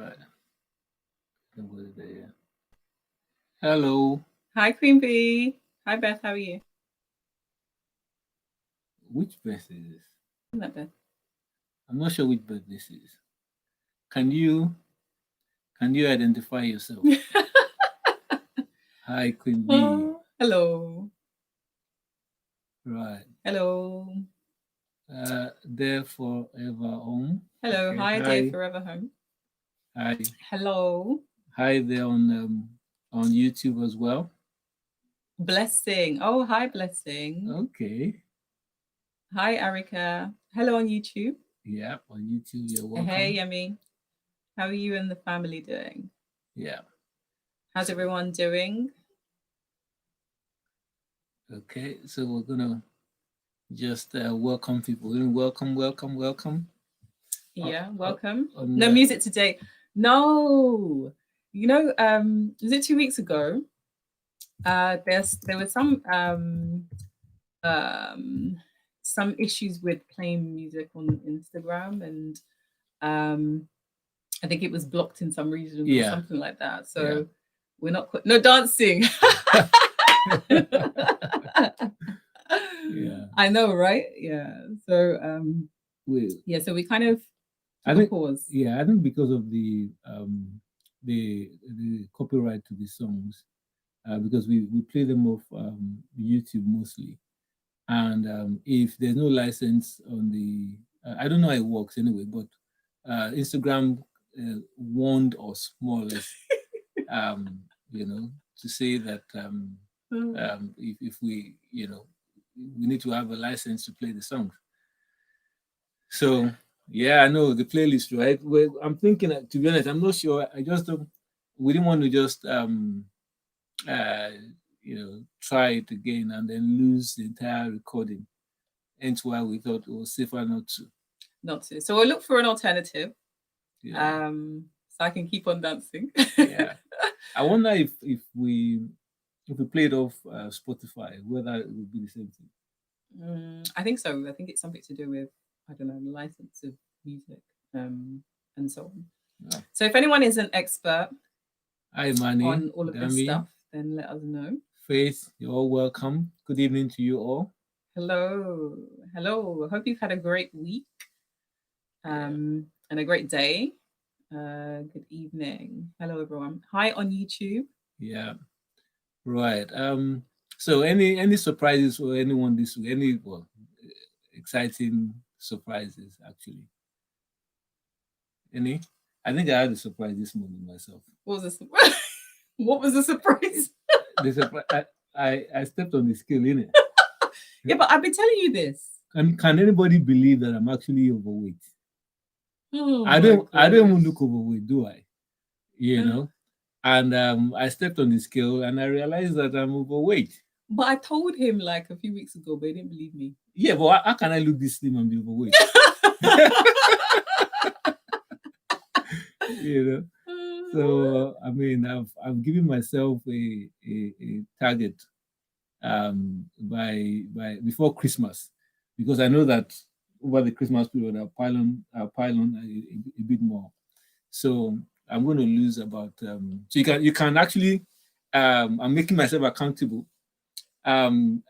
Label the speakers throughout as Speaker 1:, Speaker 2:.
Speaker 1: Right. Nobody there. Hello.
Speaker 2: Hi, Queen Bee. Hi, Beth. How are you?
Speaker 1: Which Beth is this?
Speaker 2: I'm not Beth.
Speaker 1: I'm not sure which Beth this is. Can you identify yourself? Hi, Queen B.
Speaker 2: Oh, hello.
Speaker 1: Right.
Speaker 2: Hello.
Speaker 1: There forever home.
Speaker 2: Hello.
Speaker 1: Okay.
Speaker 2: Hi,
Speaker 1: Hi.
Speaker 2: dear Forever Home.
Speaker 1: Hi.
Speaker 2: Hello.
Speaker 1: Hi there on YouTube as well.
Speaker 2: Blessing. Oh, hi, Blessing.
Speaker 1: Okay.
Speaker 2: Hi, Erica. Hello on YouTube.
Speaker 1: Yeah, on YouTube, you're welcome.
Speaker 2: Hey, Yummy. How are you and the family doing?
Speaker 1: Yeah.
Speaker 2: How's everyone doing?
Speaker 1: Okay, so we're gonna just welcome people. Welcome.
Speaker 2: Yeah, welcome. No music today. No. You know, was it 2 weeks ago? There was some issues with playing music on Instagram, and I think it was blocked in some regions or something like that. So we're not no dancing. Yeah, I know, right? Yeah. So so we kind of took a pause.
Speaker 1: Yeah, I think because of the copyright to the songs, because we play them off YouTube mostly, and if there's no license on the, I don't know how it works anyway, but Instagram warned us more or less, to say that if we, we need to have a license to play the songs. So yeah, I know the playlist, right? Well, I'm thinking, to be honest, I'm not sure. I just don't. We didn't want to just try it again and then lose the entire recording. Hence why we thought it was safer not to.
Speaker 2: So we'll look for an alternative. Yeah. So I can keep on dancing. Yeah.
Speaker 1: I wonder if we played off Spotify, whether it would be the same thing.
Speaker 2: I think so. I think it's something to do with, I don't know, the license of music and so on. Yeah. So if anyone is an expert on all of this stuff, then let us know.
Speaker 1: Faith, you're all welcome. Good evening to you all.
Speaker 2: Hello. Hello. I hope you've had a great week and a great day. Good evening. Hello, everyone. Hi on YouTube.
Speaker 1: Yeah. Right. So any surprises for anyone this week? Any exciting surprises actually? Any? I think I had a surprise this morning myself.
Speaker 2: What was the surprise? What was the surprise?
Speaker 1: I stepped on the scale, innit?
Speaker 2: Yeah, but I've been telling you this.
Speaker 1: Can anybody believe that I'm actually overweight? Oh, I don't even look overweight, do I? You know? And I stepped on the scale and I realized that I'm overweight.
Speaker 2: But I told him like a few weeks ago, but he didn't believe me.
Speaker 1: Yeah, but how can I look this slim and be overweight? So I mean, I'm giving myself a target by before Christmas, because I know that over the Christmas period I'll pile on a bit more. So I'm going to lose about so you can actually I'm making myself accountable.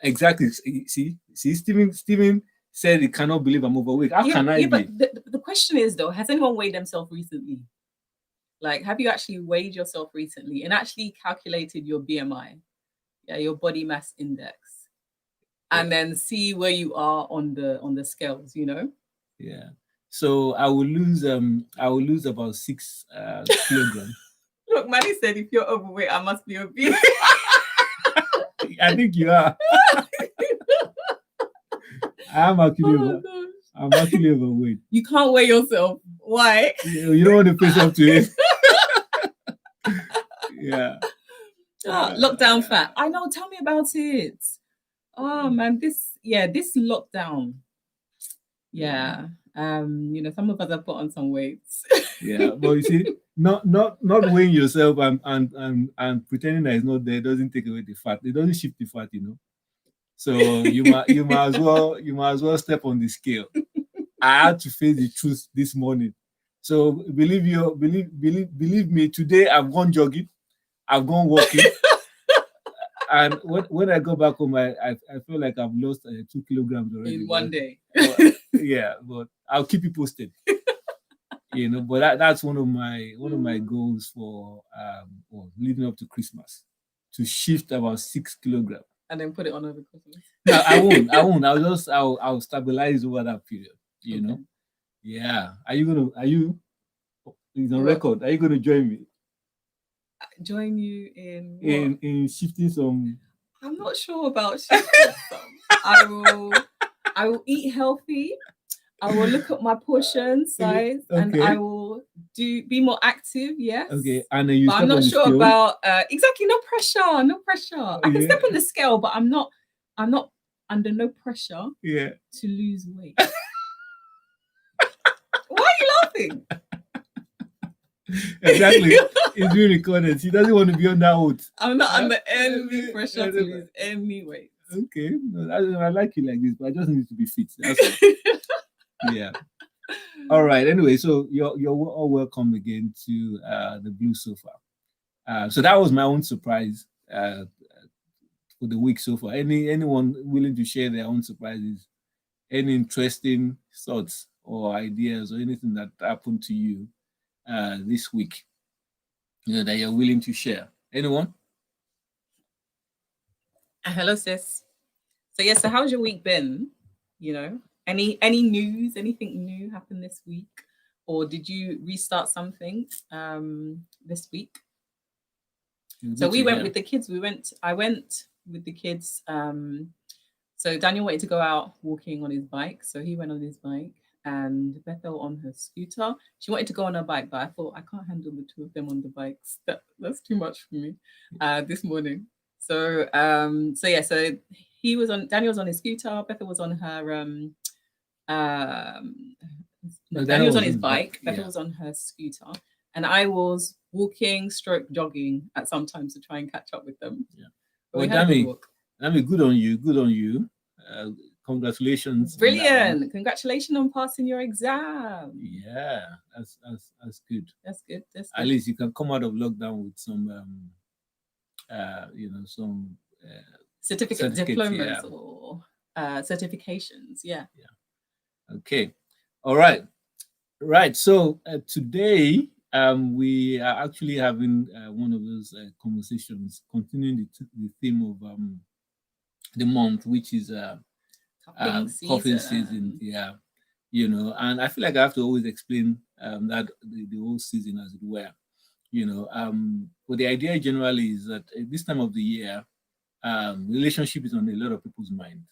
Speaker 1: Exactly. See, Stephen said he cannot believe I'm overweight. How can I be?
Speaker 2: But the question is though, has anyone weighed themselves recently? Like, have you actually weighed yourself recently and actually calculated your BMI? Yeah, your body mass index. And then see where you are on the scales, you know?
Speaker 1: Yeah. So I will lose about 6 kilograms.
Speaker 2: Look, Manny said if you're overweight, I must be obese.
Speaker 1: I think you are. I'm actually overweight.
Speaker 2: You can't weigh yourself. Why?
Speaker 1: You don't want to face up to it. Yeah.
Speaker 2: Lockdown fat. I know. Tell me about it. Oh man, this lockdown. Yeah. Some of us have put on some weights.
Speaker 1: Yeah, but you see, not weighing yourself and pretending that it's not there doesn't take away the fat. It doesn't shift the fat, you know. So you might as well step on the scale. I had to face the truth this morning. So believe me, today I've gone jogging, I've gone walking. And when I go back home, I feel like I've lost 2 kilograms already.
Speaker 2: In one day.
Speaker 1: Yeah, but I'll keep you posted. But that's one of my goals for leading up to Christmas, to shift about 6 kilograms.
Speaker 2: And then put it on over Christmas.
Speaker 1: No, I won't. I'll stabilize over that period. You know. Yeah. Are you on record? Are you gonna join me?
Speaker 2: Join you in what?
Speaker 1: In shifting some.
Speaker 2: I'm not sure about shifting some. I will eat healthy. I will look at my portion size, and I will be more active. Yes.
Speaker 1: Okay. And then
Speaker 2: I'm not sure about exactly. No pressure. No pressure. I can step on the scale, but I'm not under no pressure.
Speaker 1: Yeah.
Speaker 2: To lose weight. Why are you laughing?
Speaker 1: Exactly. It's being recorded. She doesn't want to be on that oath.
Speaker 2: I'm not under any pressure to lose any weight.
Speaker 1: Okay. No, I like you like this, but I just need to be fit. That's all. Yeah. All right. Anyway, so you're all welcome again to the Blue Sofa. So that was my own surprise for the week so far. Anyone willing to share their own surprises? Any interesting thoughts or ideas or anything that happened to you this week, that you're willing to share? Anyone?
Speaker 2: Hello, sis. So how's your week been? Any news? Anything new happened this week, or did you restart something this week? So we went with the kids. I went with the kids. So Daniel wanted to go out walking on his bike, so he went on his bike, and Bethel on her scooter. She wanted to go on her bike, but I thought I can't handle the two of them on the bikes. That's too much for me this morning. So Daniel was on his scooter, Bethel was on her Daniel was on his bike, Bethel was on her scooter, and I was walking / jogging at some times to try and catch up with them.
Speaker 1: Yeah. Well, Dami, good on you. Congratulations.
Speaker 2: Brilliant. Congratulations on passing your exam.
Speaker 1: Yeah, that's good.
Speaker 2: That's good.
Speaker 1: At least you can come out of lockdown with some some
Speaker 2: certificates, diplomas, or certifications. Yeah.
Speaker 1: Okay. All right. Right. So today we are actually having one of those conversations, continuing the theme of the month, which is cuffing season. Yeah. And I feel like I have to always explain that the whole season, as it were. But the idea generally is that at this time of the year, relationship is on a lot of people's mind,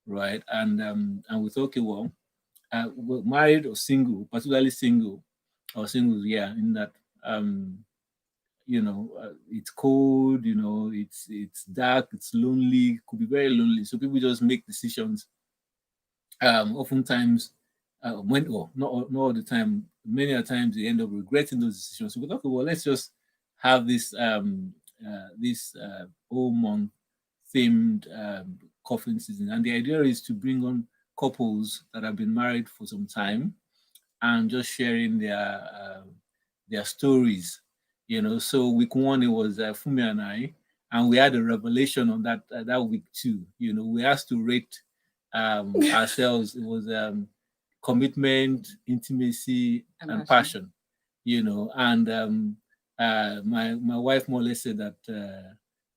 Speaker 1: right? And we thought, okay, well, married or single, particularly single or singles, in that it's cold, it's dark, it's lonely, could be very lonely. So people just make decisions. Oftentimes, not all the time, many a times they end up regretting those decisions. So we thought, okay, well, let's just have this whole month themed cuffing season, and the idea is to bring on couples that have been married for some time and just sharing their stories. So week one it was Fumi and I, and we had a revelation on that week too. We asked to rate ourselves. It was commitment, intimacy, and passion. And my wife more or less said that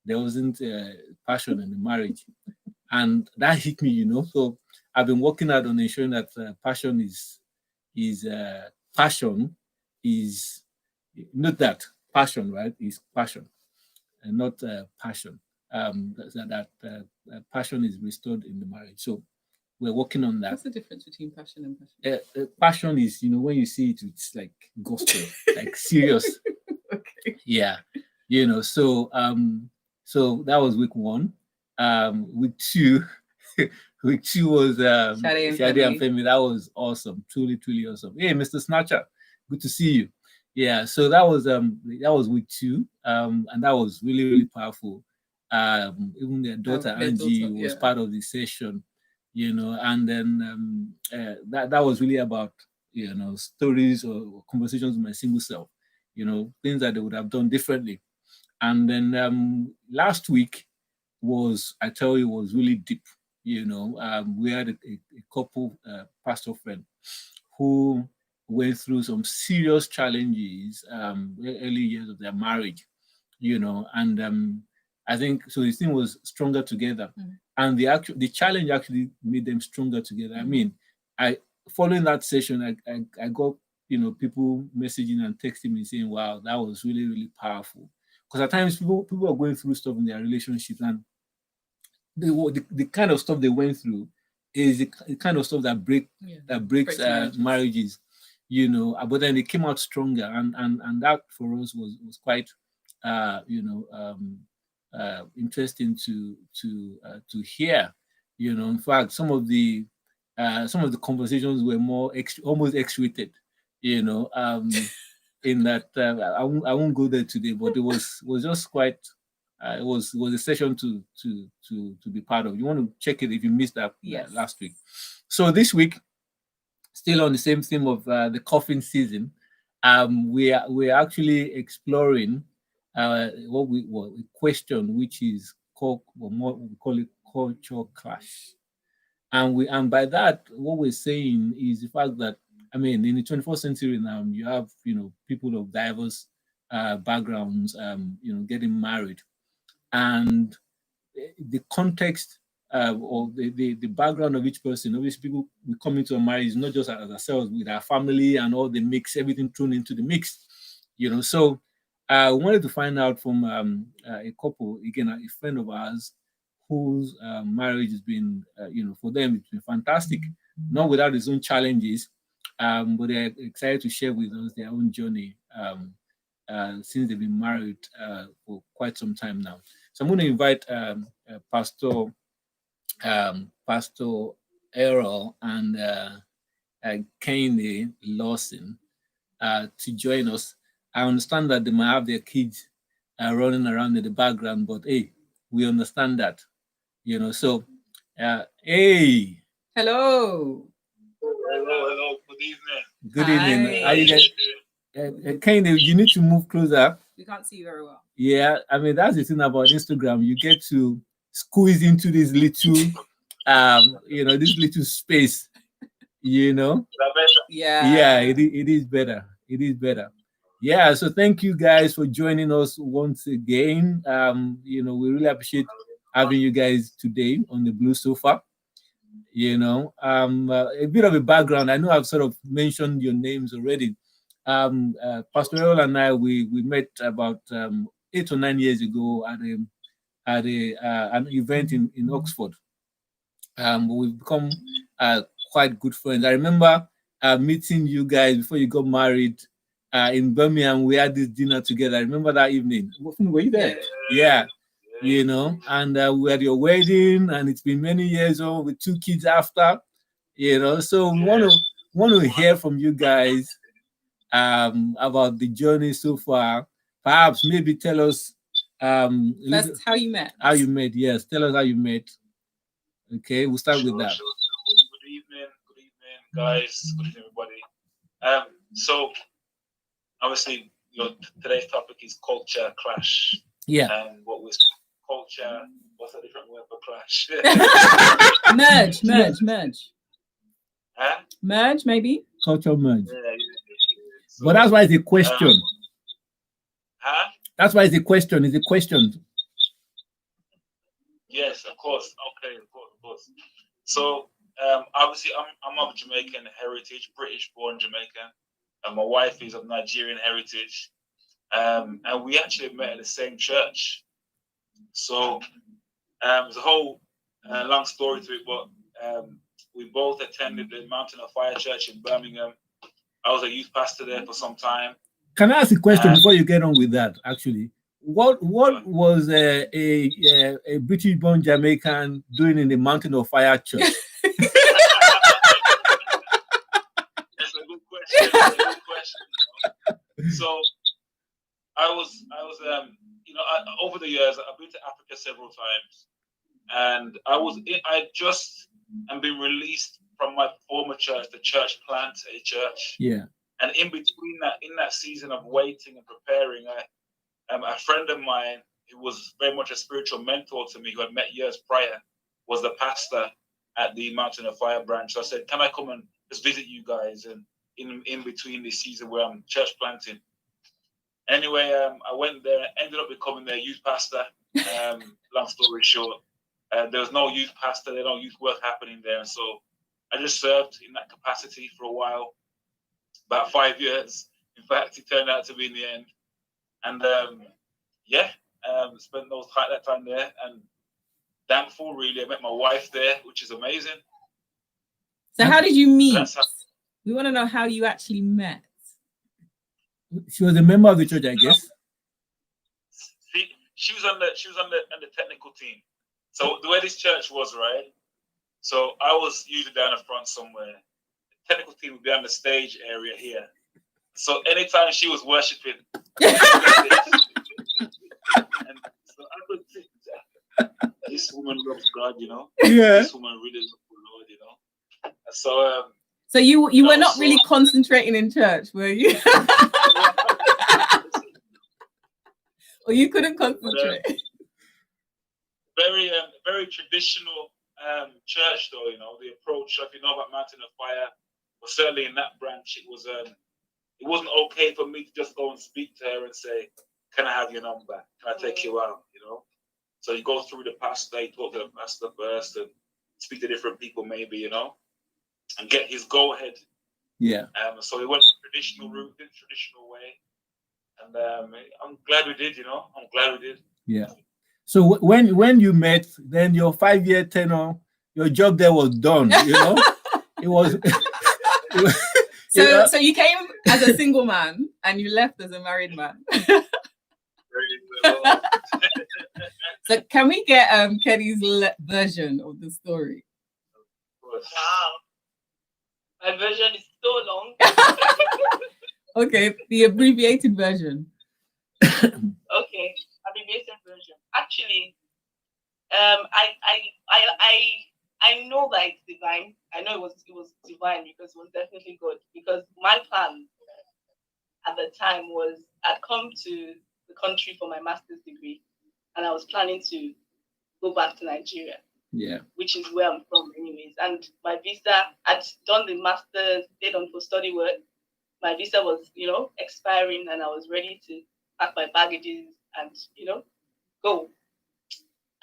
Speaker 1: there wasn't passion in the marriage, and that hit me. So I've been working out on ensuring that passion is not that passion, right? Is passion and not passion. That passion is restored in the marriage. So we're working on that.
Speaker 2: What's the difference between passion and passion?
Speaker 1: Passion is, when you see it, it's like gospel, like serious.
Speaker 2: Okay.
Speaker 1: Yeah. So that was week one. Week two was Shadi and Femi. That was awesome. Truly, truly awesome. Hey, Mr. Snatcher, good to see you. Yeah, so that was week two. And that was really, really powerful. Even their daughter Angie was part of the session, and then that was really about stories or conversations with my single self, things that they would have done differently. And then last week was really deep. We had a couple pastor friend who went through some serious challenges early years of their marriage, and I think so. The thing was stronger together, and the challenge actually made them stronger together. I mean, following that session, I got people messaging and texting me saying, "Wow, that was really really powerful." Because at times people are going through stuff in their relationships, and the kind of stuff they went through is the kind of stuff that breaks marriages, but then they came out stronger, and that for us was quite interesting to hear. In fact, some of the conversations were more almost X-rated, in that I won't go there today, but it was just quite it was a session to be part of. You want to check it if you missed that last week. So this week, still on the same theme of the coffin season, we're actually exploring a question which is called, we call it culture clash. And by that, what we're saying is the fact that, I mean, in the 21st century now, you have people of diverse backgrounds, getting married, and the context or the background of each person. Obviously, people we come into a marriage not just as ourselves, with our family and all the mix, everything thrown into the mix. So we wanted to find out from a couple, again, a friend of ours, whose marriage has been, for them, it's been fantastic, not without its own challenges, but they're excited to share with us their own journey since they've been married for quite some time now. So I'm going to invite Pastor Errol and Kane Lawson to join us. I understand that they might have their kids running around in the background, but hey, we understand that, So, hey.
Speaker 2: Hello.
Speaker 3: Hello. Good evening.
Speaker 1: Good evening. How you guys? Kane, you need to move closer.
Speaker 2: We can't see you very well.
Speaker 1: Yeah, I mean, that's the thing about Instagram. You get to squeeze into this little, this little space,
Speaker 2: Yeah.
Speaker 1: Yeah, it is better. It is better. Yeah, so thank you guys for joining us once again. We really appreciate having you guys today on the Blue Sofa. A bit of a background. I know I've sort of mentioned your names already. Pastor Errol and I, we met about 8 or 9 years ago at an event in Oxford. We've become quite good friends. I remember meeting you guys before you got married in Birmingham. We had this dinner together. I remember that evening. Were you there? Yeah. And we had your wedding, and it's been many years old with 2 kids after. So we want to hear from you guys about the journey so far. Perhaps maybe tell us
Speaker 2: first how you met.
Speaker 1: How you met, yes. Tell us how you met. Okay, we'll start with that.
Speaker 3: Good evening, guys. Good evening, everybody. So obviously, today's topic is culture clash.
Speaker 1: Yeah.
Speaker 3: And what was culture? What's a different word for clash?
Speaker 2: merge.
Speaker 3: Huh?
Speaker 2: Merge, maybe.
Speaker 1: Culture merge.
Speaker 3: Yeah. So,
Speaker 1: but that's why it's a question.
Speaker 3: Huh?
Speaker 1: That's why it's a question. It's a question.
Speaker 3: Yes, of course. Okay, of course. So, obviously, I'm of Jamaican heritage, British-born Jamaican, and my wife is of Nigerian heritage. And we actually met at the same church. So, there's a whole long story to it, but we both attended the Mountain of Fire Church in Birmingham. I was a youth pastor there for some time.
Speaker 1: Can I ask a question before you get on with that? Actually, what was a British-born Jamaican doing in the Mountain of Fire Church?
Speaker 3: That's a good question. So I was over the years I've been to Africa several times, and I just been released from my former church, the church plant a church.
Speaker 1: Yeah.
Speaker 3: And in between that, in that season of waiting and preparing, a friend of mine who was very much a spiritual mentor to me, who I'd met years prior, was the pastor at the Mountain of Fire branch. So I said, can I come and just visit you guys? And in between this season where I'm church planting. Anyway, I went there, ended up becoming their youth pastor. Long story short, there was no youth pastor, there was no youth work happening there. And so I just served in that capacity for a while, about 5 years. In fact, it turned out to be in the end. And spent that time there, and thankful really. I met my wife there, which is amazing.
Speaker 2: So how did you meet?
Speaker 3: That's how-
Speaker 2: We want to know how you actually met.
Speaker 1: She was a member of the church, I guess.
Speaker 3: She was on the technical team. So the way this church was, right? So I was usually down the front somewhere. The technical team would be on the stage area here. So anytime she was worshiping, and so I could think, this woman loves God, you know.
Speaker 1: Yeah.
Speaker 3: This woman really loves the Lord, you know. So
Speaker 2: So you were not really concentrating in church, were you? Or you couldn't concentrate?
Speaker 3: Very traditional church, though, you know. The approach, if you know about Mountain of Fire, well, certainly in that branch, it wasn't okay for me to just go and speak to her and say, can I have your number? Can I take you out? You know? So you go through the pastor, you talk to the pastor first and speak to different people maybe, you know, and get his go-ahead.
Speaker 1: Yeah.
Speaker 3: So we went the traditional route, the traditional way. And I'm glad we did, you know. I'm glad we did.
Speaker 1: Yeah. So when you met, then your 5-year tenure, your job there was done, you know? It was...
Speaker 2: So you came as a single man and you left as a married man. So can we get Kenny's version of the story?
Speaker 4: Wow. My version is so long.
Speaker 2: Okay, the abbreviated version.
Speaker 4: Okay, abbreviated version. Actually, I know that it's divine. I know it was divine because it was definitely good. Because my plan at the time was I'd come to the country for my master's degree, and I was planning to go back to Nigeria.
Speaker 1: Yeah.
Speaker 4: Which is where I'm from, anyways. And my visa, I'd done the master's, stayed on for study work. My visa was, you know, expiring, and I was ready to pack my baggages and, you know, go.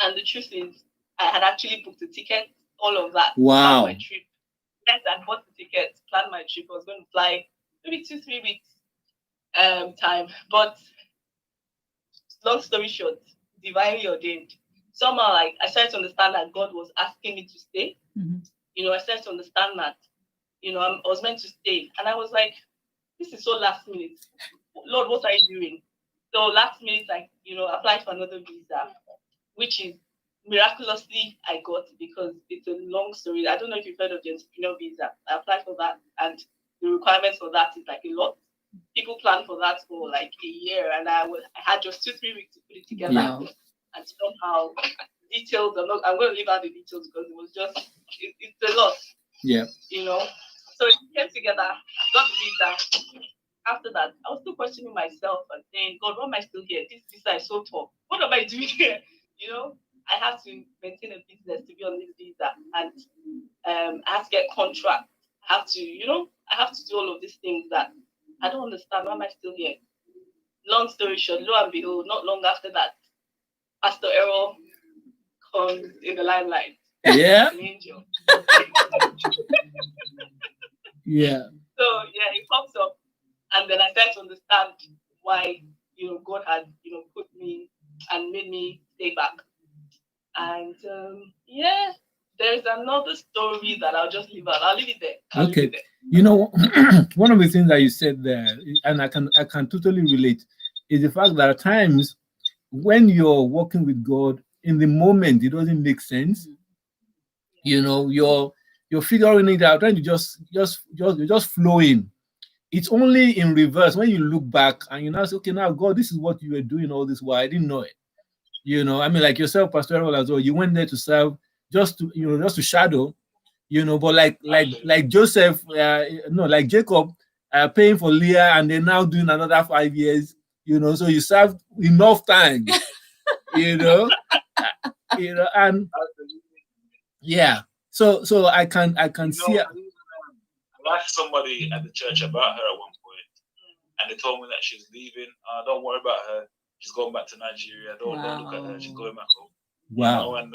Speaker 4: And the truth is, I had actually booked a ticket, all of that.
Speaker 1: Wow.
Speaker 4: My trip. Yes, I bought the ticket, planned my trip. I was going to fly maybe 2-3 weeks time. But long story short, divinely ordained. Somehow, like, I started to understand that God was asking me to stay.
Speaker 2: Mm-hmm.
Speaker 4: You know, I started to understand that, you know, I was meant to stay. And I was like, this is so last minute. Lord, what are you doing? So last minute, like, you know, applied for another visa, which is miraculously I got, because it's a long story. I don't know if you've heard of the entrepreneur visa. I applied for that, and the requirements for that is like a lot. People plan for that for like a year, and I had just 2-3 weeks to put it together.
Speaker 2: Yeah.
Speaker 4: And somehow details, I'm going to leave out the details because it was just, it's a lot.
Speaker 1: Yeah.
Speaker 4: You know? So it came together, got the visa. After that, I was still questioning myself and saying, God, why am I still here? This visa is so tough. What am I doing here? You know, I have to maintain a business to be on this visa, and I have to get contracts. I have to, you know, I have to do all of these things that I don't understand. Why am I still here? Long story short, lo and behold, not long after that, Pastor Errol comes in the limelight.
Speaker 1: Yeah.
Speaker 4: An angel.
Speaker 1: Yeah.
Speaker 4: So yeah, he pops up, and then I started to understand why, you know, God had, you know, put me and made me stay back. And yeah, there's another story that I'll just leave out. I'll leave it there.
Speaker 1: Okay. Leave it there. You know, one of the things that you said there, and I can totally relate, is the fact that at times when you're working with God, in the moment it doesn't make sense. You know, you're figuring it out, and you just flowing. It's only in reverse when you look back and you now say, okay, now God, this is what you were doing all this while. I didn't know it. You know, I mean, like yourself, Pastor Errol, as well. You went there to serve, just to shadow, you know. But like Joseph, no, like Jacob, paying for Leah, and then now doing another 5 years, you know. So you served enough time, you know, and yeah. So I can see.
Speaker 3: I asked somebody at the church about her at one point, and they told me that she's leaving. Don't worry about her. She's going back to Nigeria. Don't look at her. She's going back home.
Speaker 1: Wow.
Speaker 3: You know, and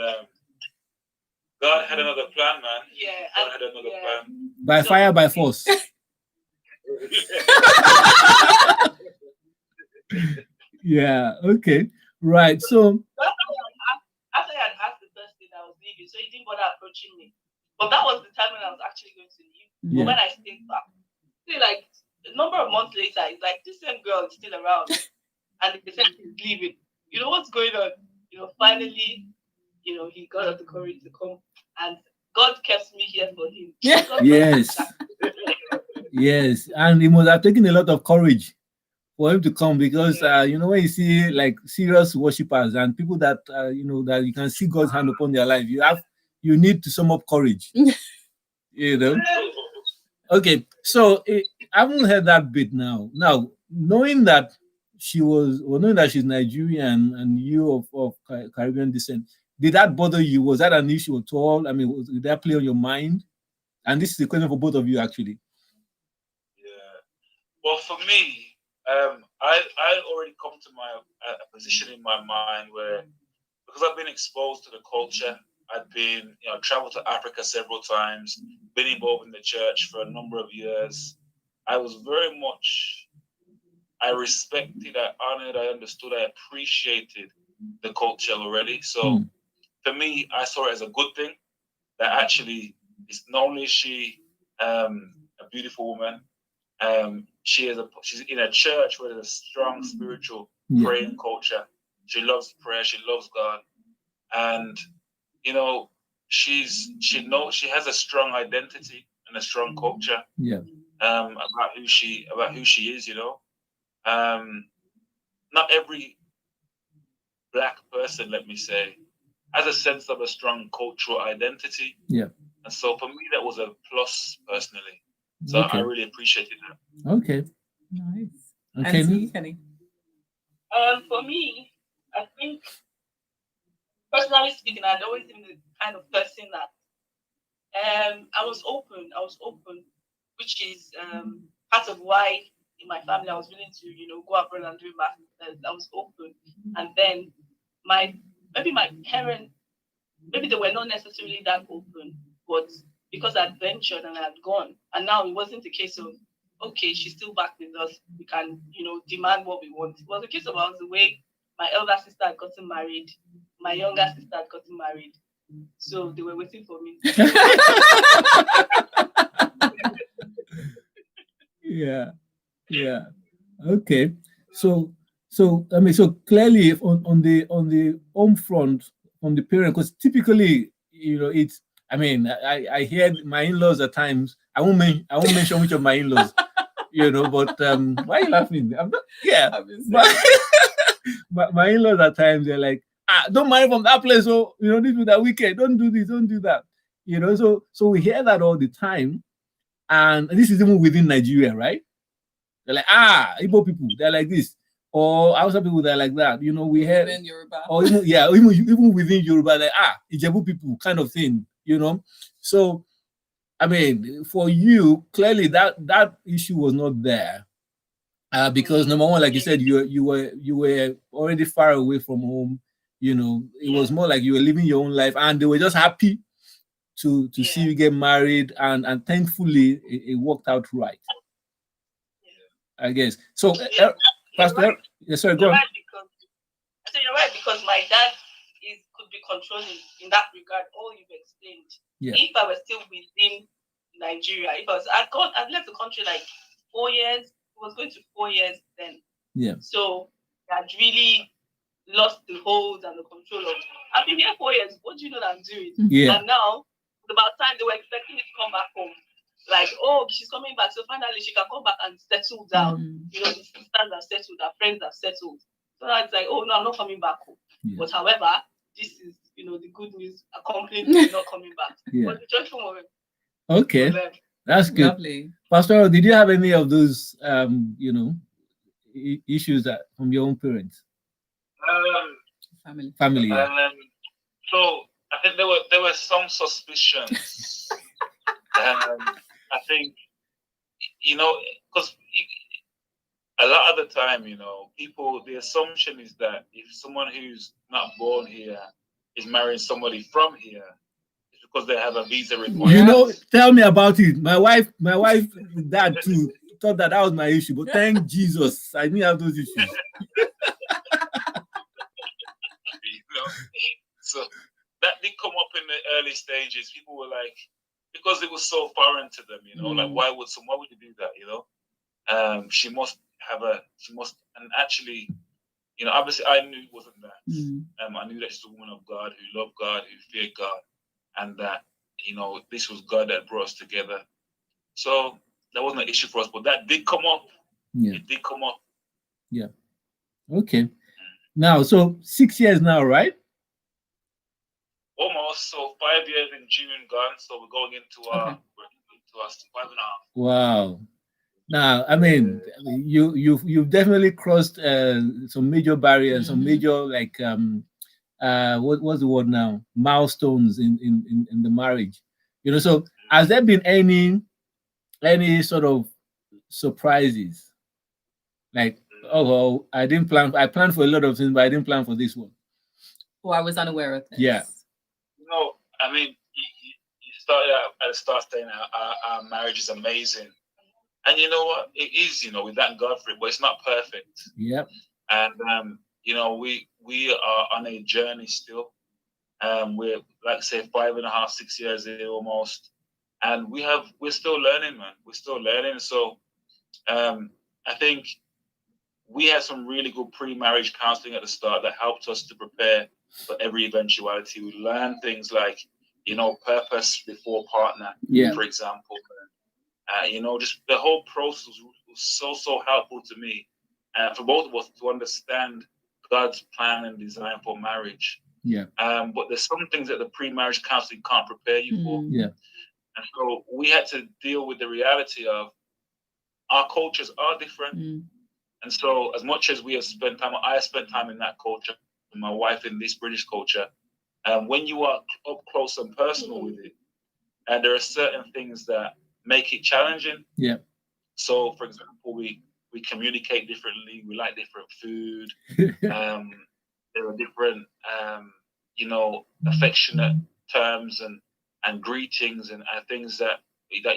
Speaker 3: God had another plan, man.
Speaker 4: Yeah.
Speaker 3: God had another plan.
Speaker 1: By fire, by force. Yeah. Okay. Right. So
Speaker 4: after I had asked the first thing, I was leaving, so he didn't bother approaching me. But that was the time when I was actually going to leave.
Speaker 1: Yeah.
Speaker 4: But when I stayed back, see, like a number of months later, it's like this same girl is still around, and they said she's leaving. You know what's going on? You know, finally, you know, he got up the courage to come, and God kept me here for him.
Speaker 1: Yes. Yes, and it must have taken a lot of courage for him to come, because you know, when you see like serious worshippers and people that you know, that you can see God's hand upon their life, you need to sum up courage. You know. Okay, so I haven't heard that bit now. Now, knowing that she's Nigerian and you of Caribbean descent, did that bother you? Was that an issue at all? I mean, did that play on your mind? And this is the question for both of you, actually.
Speaker 3: Yeah. Well, for me, I already come to my position in my mind where, because I've been exposed to the culture, I've been, you know, traveled to Africa several times, been involved in the church for a number of years. I was very much, I respected, I honored, I understood, I appreciated the culture already. So for me, I saw it as a good thing that actually, it's not only is she a beautiful woman, she's in a church where there's a strong spiritual praying culture. She loves prayer, she loves God, and you know, she has a strong identity and a strong culture.
Speaker 1: Yeah.
Speaker 3: About who she is, you know. Not every Black person, let me say, has a sense of a strong cultural identity.
Speaker 1: Yeah.
Speaker 3: And so for me, that was a plus personally. So I really appreciated that.
Speaker 1: Okay.
Speaker 2: Nice.
Speaker 1: Okay.
Speaker 2: And to you, Kenny?
Speaker 4: For me, I think, personally speaking, I'd always been the kind of person that I was open, which is part of why in my family I was willing to, you know, go abroad and do masters. I was open. And then maybe my parents, maybe they were not necessarily that open, but because I'd ventured and I'd gone, and now it wasn't a case of, okay, she's still back with us, we can, you know, demand what we want. It was a case of the way my elder sister had gotten married, my younger sister had gotten married, so they were waiting for me.
Speaker 1: Yeah. Okay. So I mean, so clearly on the home front, from the parent, because typically, you know, it's, I mean, I hear my in-laws at times. I won't mention which of my in-laws, you know. But why are you laughing? I'm not. Yeah, but my in-laws at times, they're like, don't marry from that place. So, you know, this is that wicked. Don't do this. Don't do that. You know. So we hear that all the time, and this is even within Nigeria, right? They're like, Igbo people, they're like this. Or Hausa people, they're like that. You know, we hear, or even within Yoruba, like Ijebu people, kind of thing. You know, so I mean, for you, clearly that issue was not there, because number one, like you said, you were already far away from home. You know, it was more like you were living your own life, and they were just happy to see you get married, and thankfully it worked out right. I guess so. Pastor, yes, sorry, go on.
Speaker 4: I said you're right, because my dad could be controlling in that regard. All you've explained.
Speaker 1: Yeah.
Speaker 4: If I was still within Nigeria, I'd left the country like 4 years. It was going to 4 years then.
Speaker 1: Yeah.
Speaker 4: So I'd really lost the hold and the control of. I've been here 4 years. What do you know that I'm doing?
Speaker 1: Yeah.
Speaker 4: And now, about time they were expecting me to come back home. Like, oh, she's coming back, so finally she can come back and settle down. You know, the sisters have settled, her friends have settled. So now it's like, oh no, I'm not coming back home.
Speaker 1: Yeah.
Speaker 4: But however, this is, you know, the good news accompanied me not coming back.
Speaker 1: Yeah.
Speaker 4: But the joyful moment.
Speaker 1: Okay,
Speaker 4: Learn.
Speaker 1: that's good.
Speaker 2: Lovely.
Speaker 1: Pastor, did you have any of those, issues that from your own parents,
Speaker 3: Um,
Speaker 2: Family.
Speaker 1: family? Yeah.
Speaker 3: so I think there were some suspicions. I think because a lot of the time, people, the assumption is that if someone who's not born here is marrying somebody from here, it's because they have a visa requirement.
Speaker 1: You know, tell me about it. My wife, dad too thought that was my issue, but thank Jesus, I didn't have those issues.
Speaker 3: So that did come up in the early stages. People were like, because it was so foreign to them, like why would you do that? She must, and actually, obviously I knew it wasn't that. I knew that she's a woman of God who loved God, who feared God, and that this was God that brought us together. So that wasn't an issue for us, but that did come up.
Speaker 1: Yeah.
Speaker 3: It did come up.
Speaker 1: Yeah. Okay. Now, so 6 years now, right?
Speaker 3: Almost. So 5 years in June gone. So we're going into our 5.5.
Speaker 1: Wow. Now, I mean, you've definitely crossed some major barriers, some major what's the word now? Milestones in the marriage. So has there been any sort of surprises? Like, well, I planned for a lot of things, but I didn't plan for this one.
Speaker 2: Oh, I was unaware of this.
Speaker 1: Yeah.
Speaker 3: No, I mean, you started out at the start saying our marriage is amazing. And you know what? It is, we thank God for it, but it's not perfect.
Speaker 1: Yep.
Speaker 3: And, we are on a journey still. We're, like I say, 5.5, 6 years in almost. And we're still learning, man. We're still learning. So I think we had some really good pre-marriage counseling at the start that helped us to prepare for every eventuality. We learned things like, purpose before partner, for example. Just the whole process was so helpful to me, for both of us to understand God's plan and design for marriage.
Speaker 1: Yeah.
Speaker 3: But there's some things that the pre-marriage counseling can't prepare you for.
Speaker 1: Yeah.
Speaker 3: And so we had to deal with the reality of our cultures are different. And so as much as I have spent time in that culture, and my wife in this British culture, when you are up close and personal with it, and there are certain things that make it challenging.
Speaker 1: Yeah.
Speaker 3: So, for example, we communicate differently. We like different food. There are different, affectionate terms and greetings and things that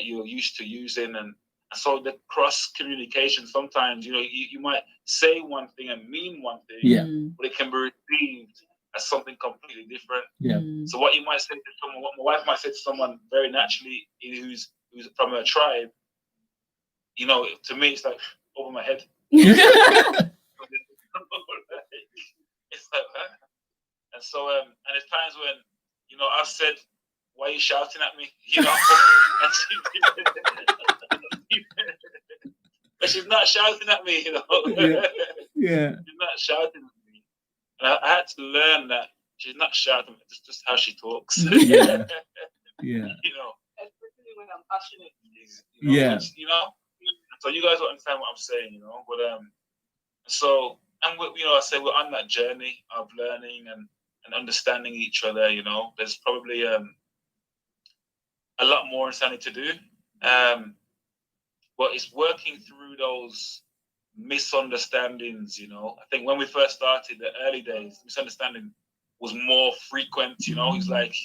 Speaker 3: you're used to using. And so the cross communication, sometimes, you might say one thing and mean one thing, but it can be received as something completely different.
Speaker 1: Yeah.
Speaker 3: So what you might say to someone, what my wife might say to someone very naturally, who's from a tribe, to me it's like over my head. It's like, huh? And so, and there's times when, I've said, "Why are you shouting at me?" But she's not shouting at me,
Speaker 1: Yeah.
Speaker 3: She's not shouting at me. And I had to learn that she's not shouting, it's just how she talks.
Speaker 1: Yeah. Yeah.
Speaker 4: Especially when I'm passionate.
Speaker 3: Which, so you guys don't understand what I'm saying, But so, and I say we're on that journey of learning and understanding each other. There's probably a lot more understanding to do. But it's working through those misunderstandings. I think when we first started, the early days, misunderstanding was more frequent. It's like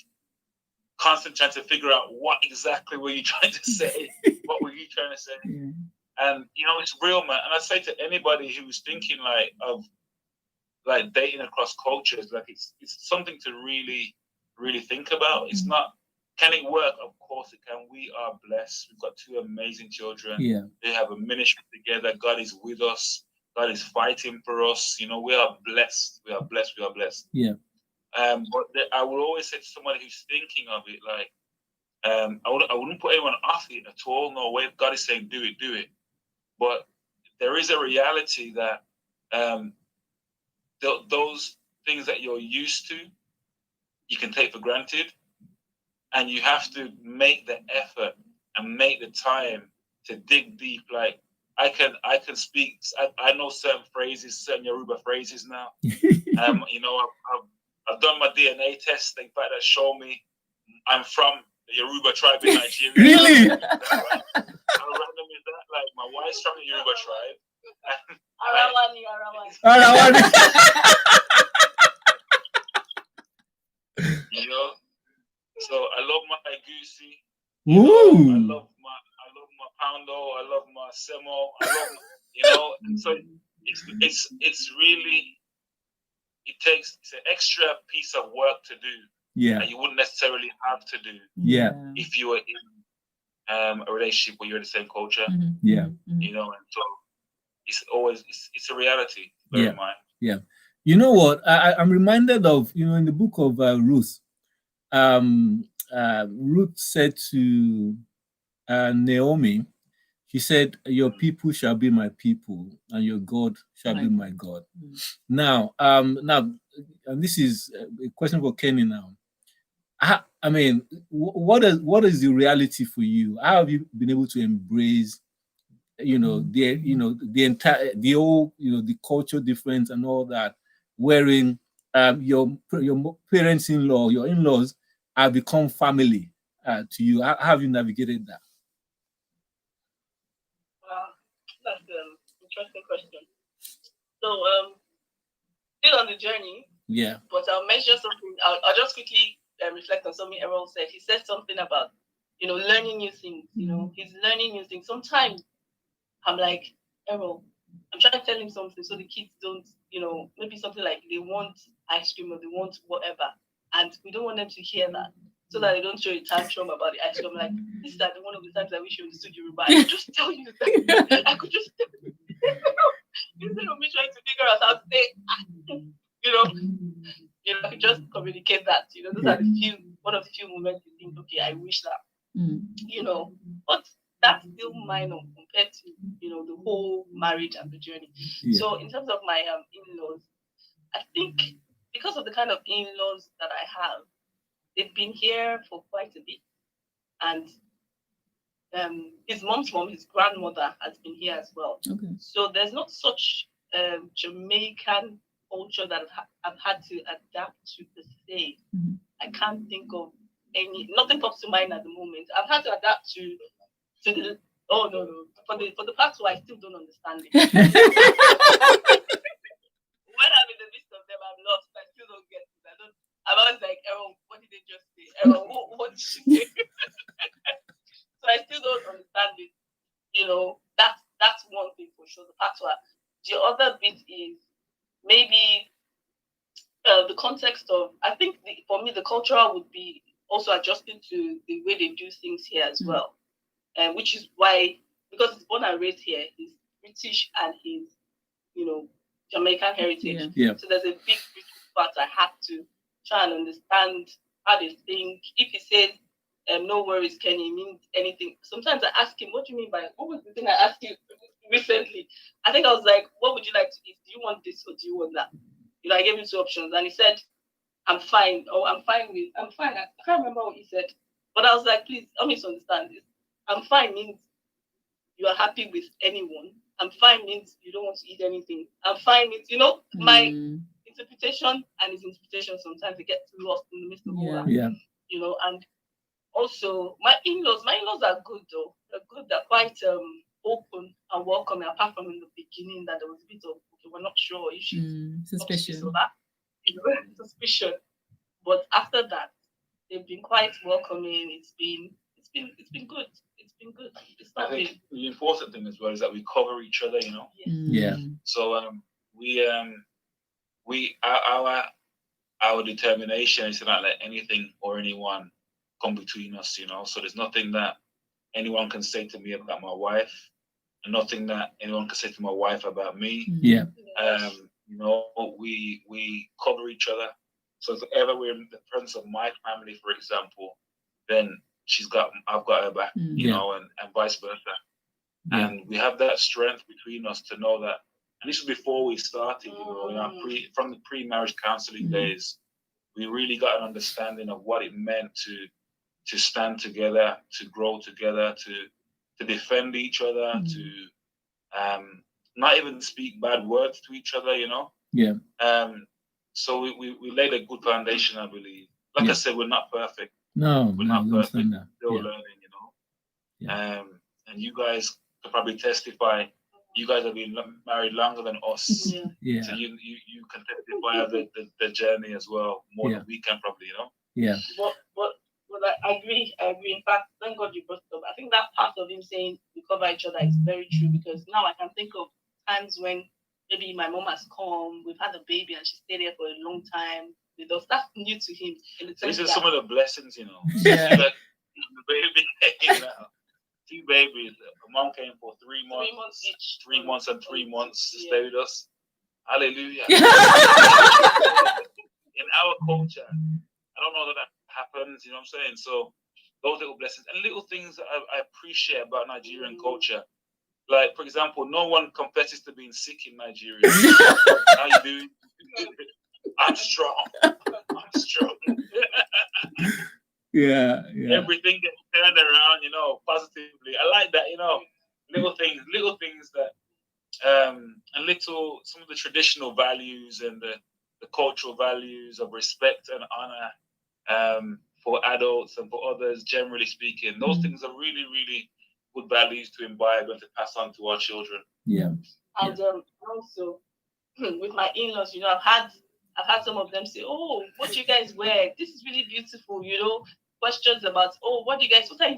Speaker 3: constant trying to figure out what exactly were you trying to say. What were you trying to say?
Speaker 1: Yeah.
Speaker 3: And it's real, man. And I say to anybody who's thinking of dating across cultures, it's something to really, really think about. It's not, can it work? Of course it can. We are blessed. We've got 2 amazing children.
Speaker 1: Yeah.
Speaker 3: They have a ministry together. God is with us. God is fighting for us. We are blessed. We are blessed. We are blessed.
Speaker 1: Yeah.
Speaker 3: But I would always say to somebody who's thinking of it, I wouldn't put anyone off it at all. No way. God is saying, do it, do it. But there is a reality that those things that you're used to, you can take for granted. and you have to make the effort and make the time to dig deep. Like I can speak. I know certain phrases, certain Yoruba phrases now. You know, I've done my DNA test. In fact, that show me I'm from the Yoruba tribe in Nigeria.
Speaker 1: Really?
Speaker 3: How random is that? Like my wife's from the Yoruba tribe.
Speaker 4: Arawani.
Speaker 3: You know, so I love my egusi.
Speaker 1: Ooh.
Speaker 3: I love my poundo. I love my semo. I love, you know. And so it's really, it's an extra piece of work to do
Speaker 1: Yeah.
Speaker 3: that you wouldn't necessarily have to do
Speaker 1: Yeah.
Speaker 3: if you were in a relationship where you're the same culture.
Speaker 1: Yeah.
Speaker 3: You know, and so it's a reality. Bear in mind.
Speaker 1: Yeah. You know what? I'm reminded of, you know, in the book of Ruth. Ruth said to Naomi, she said, "Your people shall be my people, and your God shall be my God." Now, and this is a question for Kenny now. I mean, what is the reality for you? How have you been able to embrace, you know, the entire, the whole, you know, the cultural difference and all that, wherein your parents-in-law, your in-laws have become family to you? How have you navigated that?
Speaker 4: That's an interesting question. So, still on the journey.
Speaker 1: Yeah.
Speaker 4: But I'll mention something. I'll just quickly reflect on something Errol said. He said something about, you know, learning new things. You know, he's learning new things. Sometimes I'm like, Errol, I'm trying to tell him something so the kids don't, you know, maybe something like they want ice cream or they want whatever. And we don't want them to hear that, so that they don't show a tantrum about the ice cream. I'm like, this is like one of the times I wish you understood Yoruba. I could just tell you that. I could just tell you. Instead of me trying to figure out how to say, you know, I could just communicate that. You know, those are one of the few moments you think, okay, I wish that, you know, but that's still minor compared to, you know, the whole marriage and the journey.
Speaker 1: Yeah.
Speaker 4: So in terms of my in-laws, I think because of the kind of in-laws that I have, they've been here for quite a bit. And his mom's mom, his grandmother, has been here as well.
Speaker 2: Okay.
Speaker 4: So there's not such Jamaican culture that I've had to adapt to per se. I can't think of nothing pops to mind at the moment. I've had to adapt to the, oh no, for the part two, I still don't understand it. When I'm in the midst of them, I'm lost. I still don't get it. I'm always like, Errol, what did they just say? Errol, what did she say? So I still don't understand it. You know, that's one thing for sure. The patois. The other bit is maybe the context of, I think for me, the cultural would be also adjusting to the way they do things here as well. Which is why, because he's born and raised here, he's British and he's, you know, Jamaican heritage.
Speaker 1: Yeah.
Speaker 4: So there's a big part I have to try and understand how they think. If he says, no worries, Kenny, means anything. Sometimes I ask him, what do you mean by, what was the thing I asked you recently? I think I was like, what would you like to eat? Do you want this or do you want that? You know, I gave him two options and he said, I'm fine. Oh, I'm fine. I can't remember what he said. But I was like, please, help me to understand this. I'm fine means you are happy with anyone. I'm fine means you don't want to eat anything. I'm fine means, you know, my interpretation and his interpretation sometimes they get lost in the midst of all that.
Speaker 1: Yeah.
Speaker 4: You know, and also my in-laws are good though. They're good, they're quite open and welcoming, apart from in the beginning that there was a bit of, okay, we're not sure if she's
Speaker 2: suspicion.
Speaker 4: So that, you know, suspicion. But after that, they've been quite welcoming. It's been good. It's been good.
Speaker 3: I think the important thing as well is that we cover each other, you know.
Speaker 1: Yeah.
Speaker 3: So our determination is to not let anything or anyone come between us, you know. So there's nothing that anyone can say to me about my wife, and nothing that anyone can say to my wife about me.
Speaker 1: Yeah.
Speaker 3: You know, we cover each other. So if ever we're in the presence of my family, for example, then I've got her back, you know, and vice versa.
Speaker 1: Yeah.
Speaker 3: And we have that strength between us to know that. And this was before we started, you know, from the pre-marriage counseling days, we really got an understanding of what it meant to to stand together, to grow together, to defend each other, to not even speak bad words to each other, you know.
Speaker 1: Yeah.
Speaker 3: So we laid a good foundation, I believe. Like I said, we're not perfect.
Speaker 1: No,
Speaker 3: We're
Speaker 1: no,
Speaker 3: not
Speaker 1: I
Speaker 3: perfect.
Speaker 1: understand that.
Speaker 3: Still
Speaker 1: Yeah.
Speaker 3: learning, you know. And you guys could probably testify. You guys have been married longer than us.
Speaker 4: Yeah.
Speaker 1: Yeah.
Speaker 3: So you can testify of the journey as well, more than we can probably, you know.
Speaker 1: Yeah.
Speaker 4: But I agree. In fact, thank God you brought it up. I think that part of him saying we cover each other is very true, because now I can think of times when maybe my mom has come, we've had a baby and she stayed there for a long time with us. That's new to him.
Speaker 3: These are some of the blessings, you know.
Speaker 1: Yeah.
Speaker 3: Like, the baby, you know, 2 babies. Mom came for 3 months.
Speaker 4: 3 months each.
Speaker 3: 3 months and 3 months to stay with us. Hallelujah. In our culture, I don't know that happens, you know what I'm saying? So those little blessings and little things that I appreciate about Nigerian culture. Like, for example, no one confesses to being sick in Nigeria. How you doing? I'm strong.
Speaker 1: Yeah.
Speaker 3: Everything gets turned around, you know, positively. I like that, you know, little things that and some of the traditional values and the cultural values of respect and honor for adults and for others, generally speaking. Those things are really, really good values to imbibe and to pass on to our children.
Speaker 1: Yeah.
Speaker 4: And also with my in-laws, you know, I've had some of them say, "Oh, what do you guys wear? This is really beautiful," you know, questions about, "Oh, what are you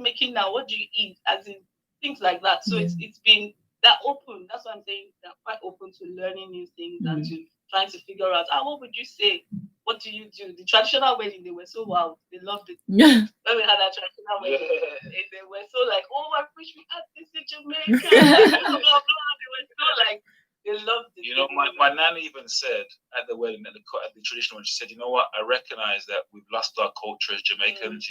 Speaker 4: making now? What do you eat?" As in things like that. So it's been that open. That's what I'm saying. They're quite open to learning new things and to trying to figure out, what would you say? What do you do? The traditional wedding, they were so wild. They loved it.
Speaker 2: Yeah.
Speaker 4: When we had that traditional wedding, they were so like, "Oh, I wish we had this in Jamaica." Blah, blah, blah. They were so like, they loved it.
Speaker 3: You know, my nan even said at the wedding, at the traditional one, she said, "You know what? I recognize that we've lost our culture as Jamaicans."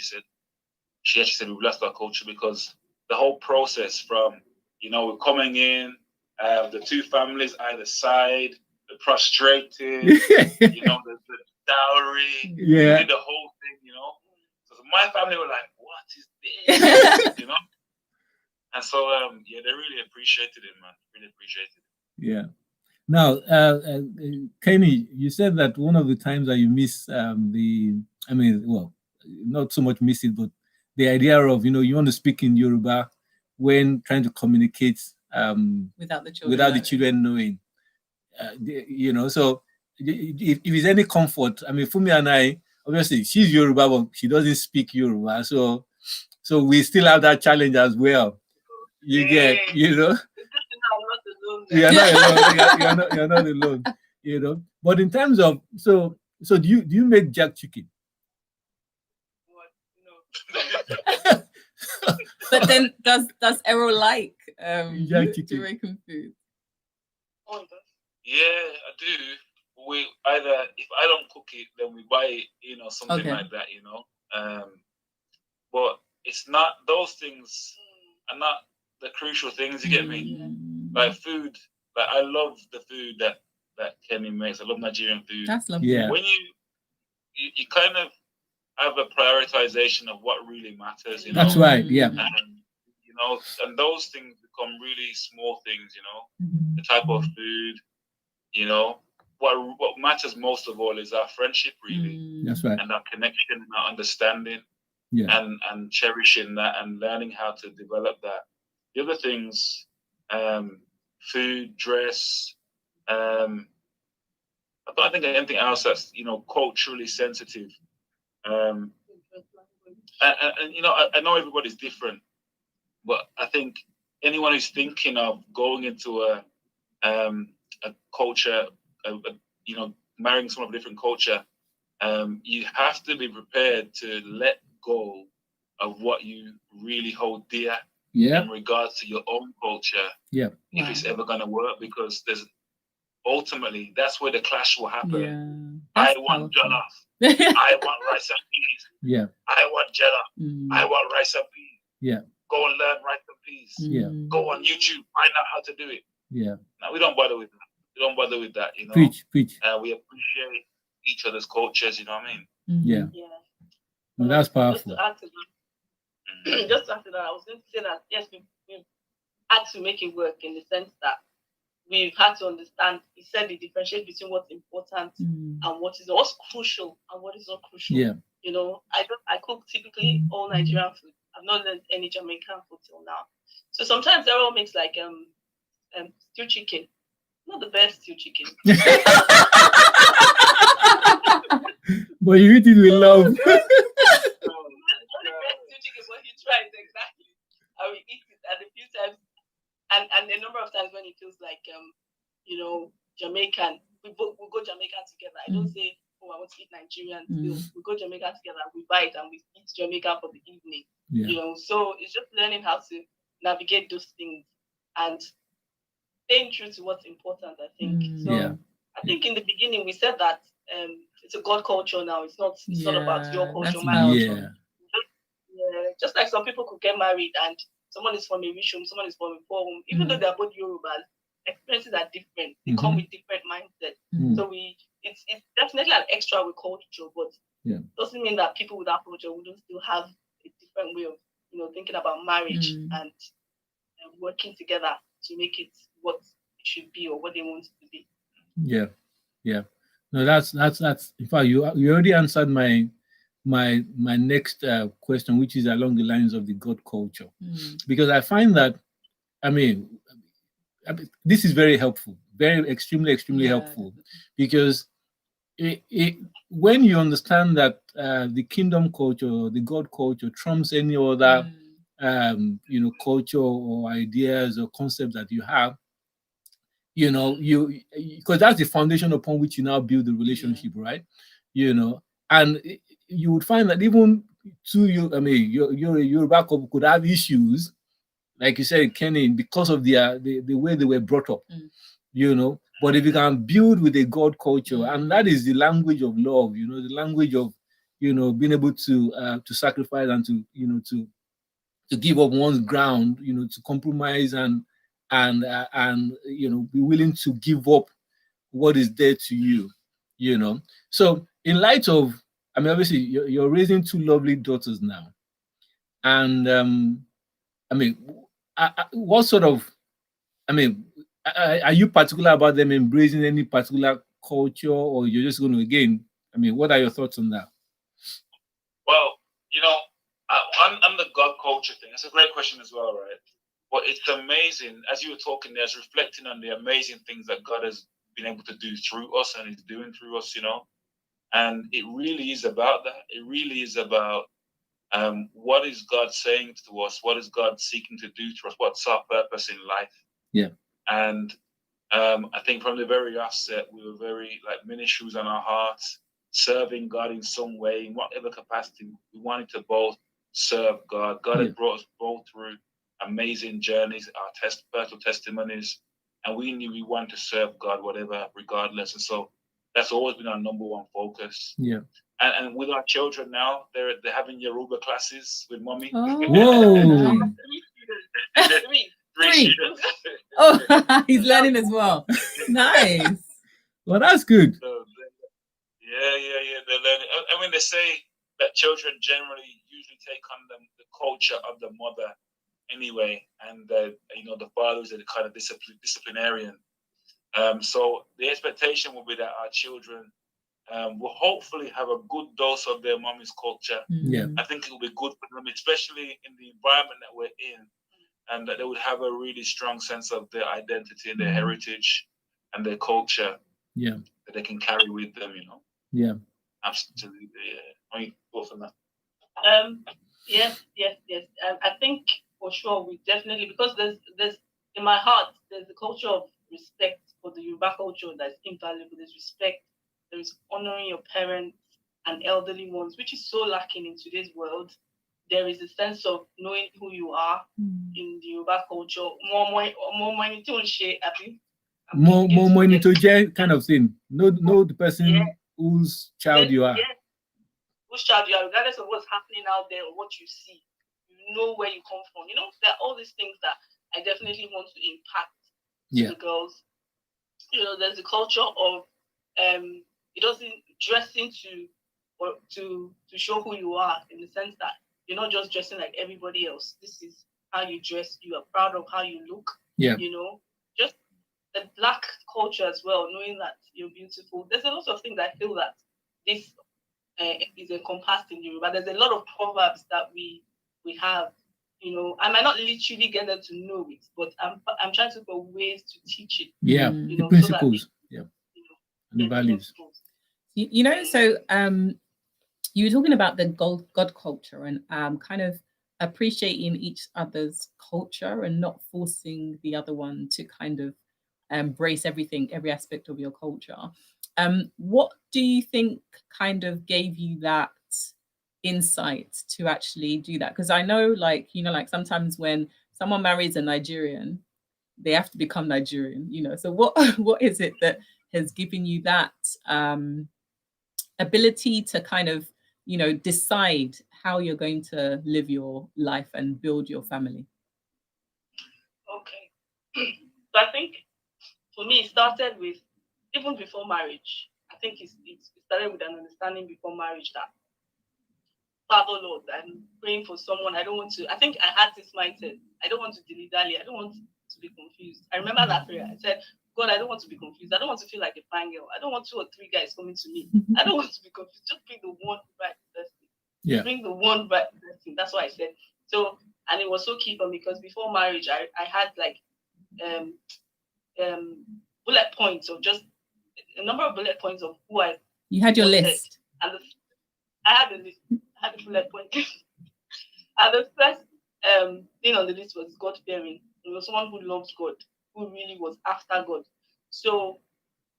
Speaker 3: She actually said we've lost our culture because the whole process from, you know, we're coming in, the 2 families either side, the prostrated, you know, the dowry,
Speaker 1: Yeah.
Speaker 3: the whole thing, you know. So my family were like, "What is this?" You know. And so they really appreciated it, man. Really appreciated it.
Speaker 1: Yeah. Now, Kenny, you said that one of the times that you miss not so much miss it, but the idea of, you know, you want to speak in Yoruba when trying to communicate
Speaker 2: Without the
Speaker 1: children knowing. You know, so if there's any comfort, I mean, Fumi and I, obviously, she's Yoruba, but she doesn't speak Yoruba, so we still have that challenge as well. You get, you know. You're not alone. You know. But in terms of so do you make jerk chicken?
Speaker 4: No.
Speaker 2: But then does Errol like
Speaker 1: jerk chicken?
Speaker 2: Jamaican food?
Speaker 4: Oh, it does.
Speaker 3: Yeah, I do. We either, if I don't cook it, then we buy it, you know, something like that, you know. But it's not, those things are not the crucial things, you get me? Like food, like I love the food that Kenny makes. I love Nigerian food.
Speaker 2: That's lovely.
Speaker 1: Yeah.
Speaker 3: When you kind of have a prioritization of what really matters, you know.
Speaker 1: That's right, yeah.
Speaker 3: And, you know, and those things become really small things, you know. The type of food, you know. What matters most of all is our friendship, really.
Speaker 1: That's right.
Speaker 3: And our connection and our understanding.
Speaker 1: Yeah.
Speaker 3: And cherishing that and learning how to develop that. The other things, food, dress, I don't think anything else that's, you know, culturally sensitive. And you know, I know everybody's different, but I think anyone who's thinking of going into a culture, you know, marrying someone of a different culture, you have to be prepared to let go of what you really hold dear in regards to your own culture. Yeah. If it's ever going to work, because ultimately that's where the clash will happen. I want jollof. I want rice and peas. Yeah. I want jollof. I want rice and peas. Yeah. Go and learn rice and peas. Yeah. Go on YouTube, find out how to do it. Yeah. Now we don't bother with that. We don't bother with that, you know. Preach. We appreciate each other's cultures, you know what I mean?
Speaker 1: Yeah. Well, that's powerful.
Speaker 4: Just to add to that, just after that, I was going to say that yes, we've had to make it work in the sense that we've had to understand. He said the differentiate between what's important and what's crucial and what is not crucial.
Speaker 1: Yeah.
Speaker 4: You know, I cook typically all Nigerian food. I've not learned any Jamaican food till now. So sometimes everyone makes like stew chicken. Not the best stew chicken.
Speaker 1: But you eat it with love.
Speaker 4: Not the best stew chicken, but you try it exactly. I will eat it, and a few times, and a number of times when it feels like you know, Jamaican, we go Jamaican together. I don't say, oh, I want to eat Nigerian. We go Jamaican together. We buy it and we eat Jamaican for the evening.
Speaker 1: Yeah.
Speaker 4: You know, so it's just learning how to navigate those things and staying true to what's important, I think. So
Speaker 1: Yeah.
Speaker 4: I think in the beginning we said that it's a God culture now. It's not about your culture, my culture. Just like some people could get married and someone is from a rich home, someone is from a poor home, even though they're both Yorubas, experiences are different. They come with different mindsets. So it's definitely an extra with culture, but doesn't mean that people with that culture wouldn't still have a different way of, you know, thinking about marriage and working together to make it what it should be or what they want it to be.
Speaker 1: Yeah. No, that's in fact you already answered my next question, which is along the lines of the God culture, because I find that I mean this is very helpful, very extremely helpful, because when you understand that the kingdom culture, the God culture trumps any other you know, culture or ideas or concepts that you have, you know, because that's the foundation upon which you now build the relationship, right? You know, and you would find that even your Yoruba couple could have issues, like you said, Kenny, because of the way they were brought up, you know. But if you can build with a God culture, and that is the language of love, you know, the language of, you know, being able to sacrifice and to, you know, to give up one's ground, you know, to compromise and you know, be willing to give up what is there to you, you know. So in light of, I mean, obviously you're raising two lovely daughters now, and I mean, what sort of, I mean, are you particular about them embracing any particular culture, or you're just going to, again, I mean, what are your thoughts on that?
Speaker 3: Well, you know, on the God culture thing, it's a great question as well, right? But it's amazing, as you were talking there, it's reflecting on the amazing things that God has been able to do through us and is doing through us, you know. And it really is about that. It really is about what is God saying to us? What is God seeking to do to us? What's our purpose in life?
Speaker 1: Yeah.
Speaker 3: And I think from the very outset, we were very, like, ministries on our hearts, serving God in some way, in whatever capacity. We wanted to both serve God. God had brought us both through amazing journeys, our personal testimonies, and we knew we wanted to serve God, whatever, regardless. And so that's always been our number one focus.
Speaker 1: Yeah.
Speaker 3: And with our children now, they're having Yoruba classes with mommy.
Speaker 1: Whoa.
Speaker 3: Three students.
Speaker 2: Oh, he's learning as well. Nice.
Speaker 1: Well, that's good.
Speaker 3: So, yeah. They're learning. I mean, they say that children generally usually take on the culture of the mother anyway, and you know, the fathers are the kind of disciplinarian. So the expectation will be that our children will hopefully have a good dose of their mommy's culture.
Speaker 1: Yeah.
Speaker 3: I think it will be good for them, especially in the environment that we're in, and that they would have a really strong sense of their identity and their heritage and their culture.
Speaker 1: Yeah.
Speaker 3: That they can carry with them, you know.
Speaker 1: Yeah.
Speaker 3: Absolutely. Yeah. I thoughts on that?
Speaker 4: Yes. I think for sure we definitely, because there's in my heart there's a culture of respect for the Yoruba culture that's invaluable. There's respect. There is honoring your parents and elderly ones, which is so lacking in today's world. There is a sense of knowing who you are in the Yoruba culture. More money to share,
Speaker 1: more money to share kind of thing. Know the person whose child you are.
Speaker 4: Whose child you are, regardless of what's happening out there or what you see. You know where you come from. You know, there are all these things that I definitely want to impact to the girls. You know, there's a culture of it doesn't dressing to show who you are, in the sense that you're not just dressing like everybody else. This is how you dress. You are proud of how you look.
Speaker 1: Yeah.
Speaker 4: You know, just the Black culture as well, knowing that you're beautiful. There's a lot of things I feel that this is encompassed in Yoruba. There's a lot of proverbs that we have. You know, I might not literally get them to know it, but I'm trying to look for ways to teach it.
Speaker 1: Yeah.
Speaker 4: You
Speaker 1: The
Speaker 4: know,
Speaker 1: principles.
Speaker 4: so that
Speaker 1: Yeah.
Speaker 4: you know,
Speaker 1: And the values.
Speaker 4: principles.
Speaker 2: You know, so you were talking about the God culture and kind of appreciating each other's culture and not forcing the other one to kind of embrace everything, every aspect of your culture. What do you think kind of gave you that insight to actually do that? Because I know, like, you know, like sometimes when someone marries a Nigerian, they have to become Nigerian, you know. So what is it that has given you that ability to kind of, you know, decide how you're going to live your life and build your family?
Speaker 4: Okay. So I think for me, it started with, even before marriage, I think it started with an understanding before marriage that, Father Lord, I'm praying for someone. I don't want to, I think I had this mindset. I don't want to dilly-dally. I don't want to be confused. I remember that prayer. I said, God, I don't want to be confused. I don't want to feel like a fine girl. I don't want 2 or 3 guys coming to me. I don't want to be confused. Just bring the one right person.
Speaker 1: Yeah.
Speaker 4: Bring the one right person. That's what I said. So, and it was so key for me because before marriage, I had like bullet points of just a number of bullet points of who I
Speaker 2: You had your
Speaker 4: wanted.
Speaker 2: list.
Speaker 4: And I had a list. I had a bullet point. And the first thing on the list was God fearing. You know, someone who loves God, who really was after God. So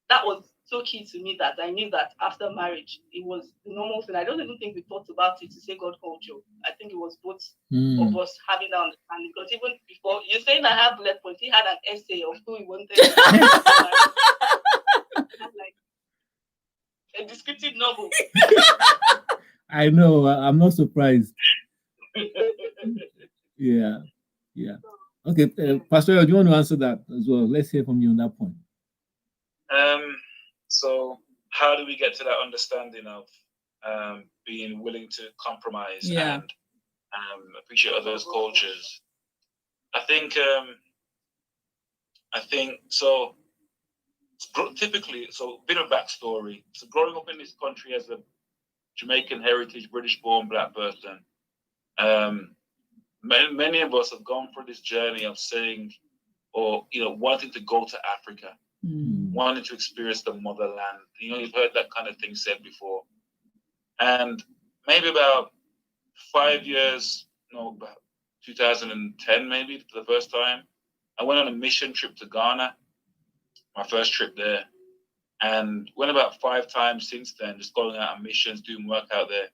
Speaker 4: that was so key to me that I knew that after marriage, it was the normal thing. I don't even think we thought about it to say God culture. I think it was both of us having that understanding. Because even before, you're saying I have bullet points, he had an essay of who he wanted to like a descriptive novel.
Speaker 1: I know. I'm not surprised. Yeah. Okay, Pastor, do you want to answer that as well? Let's hear from you on that point.
Speaker 3: So how do we get to that understanding of being willing to compromise and appreciate others' cultures? I think so. Typically, so a bit of backstory. So growing up in this country as a Jamaican heritage, British-born Black person, many of us have gone through this journey of saying, or wanting to go to Africa, wanting to experience the motherland. You've heard that kind of thing said before. And maybe about 5 years, about 2010, maybe for the first time, I went on a mission trip to Ghana. My first trip there, and went about 5 times since then, just going out on missions, doing work out there,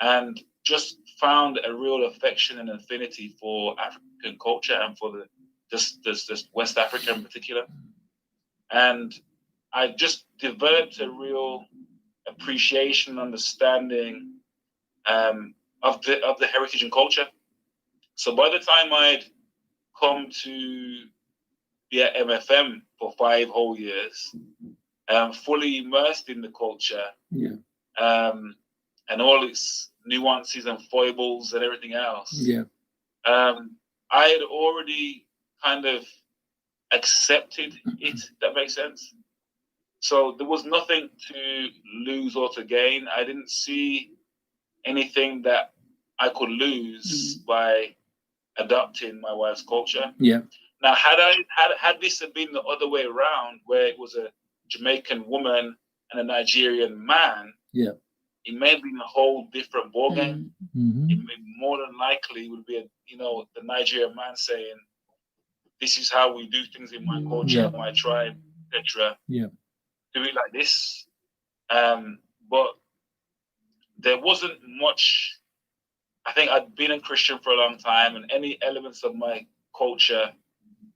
Speaker 3: and just found a real affection and affinity for African culture and for just West Africa in particular. And I just developed a real appreciation, understanding of the heritage and culture. So by the time I'd come to be at MFM for 5 whole years, fully immersed in the culture, and all its nuances and foibles and everything else. I had already kind of accepted it. That makes sense. So there was nothing to lose or to gain. I didn't see anything that I could lose by adopting my wife's culture. Now, had this been the other way around, where it was a Jamaican woman and a Nigerian man, it may have been a whole different ballgame. It may more than likely would be the Nigerian man saying, "This is how we do things in my culture, my tribe, etc. Do it like this." But there wasn't much. I think I'd been a Christian for a long time, and any elements of my culture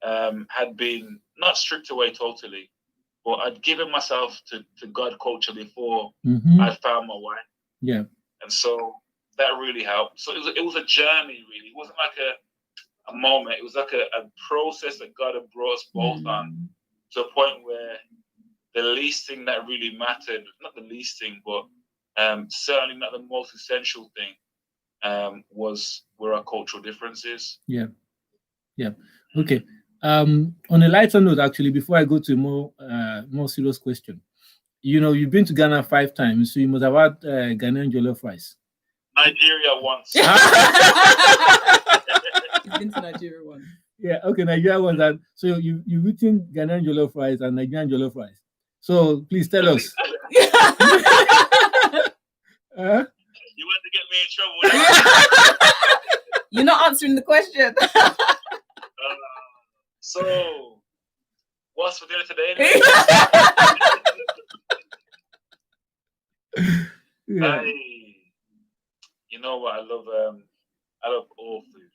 Speaker 3: had been not stripped away totally, but I'd given myself to God culture before I found my wife. And so that really helped. So it was a journey, really. It wasn't like a moment. It was like a process that God had brought us both on to a point where the least thing that really mattered, not the least thing, but certainly not the most essential thing, were our cultural differences.
Speaker 1: Yeah. Okay. On a lighter note, actually, before I go to a more serious question, you've been to Ghana 5 times, so you must have had Ghanaian jollof rice.
Speaker 3: Nigeria once.
Speaker 2: He's been to Nigeria once.
Speaker 1: Yeah, okay, Nigeria once. That. So you've eaten Ghanaian jollof rice and Nigerian jollof rice. So please tell us.
Speaker 3: You want to get me in trouble?
Speaker 2: You're not answering the question.
Speaker 3: So, what's for dinner today?
Speaker 1: Yeah.
Speaker 3: You know what? I love all food.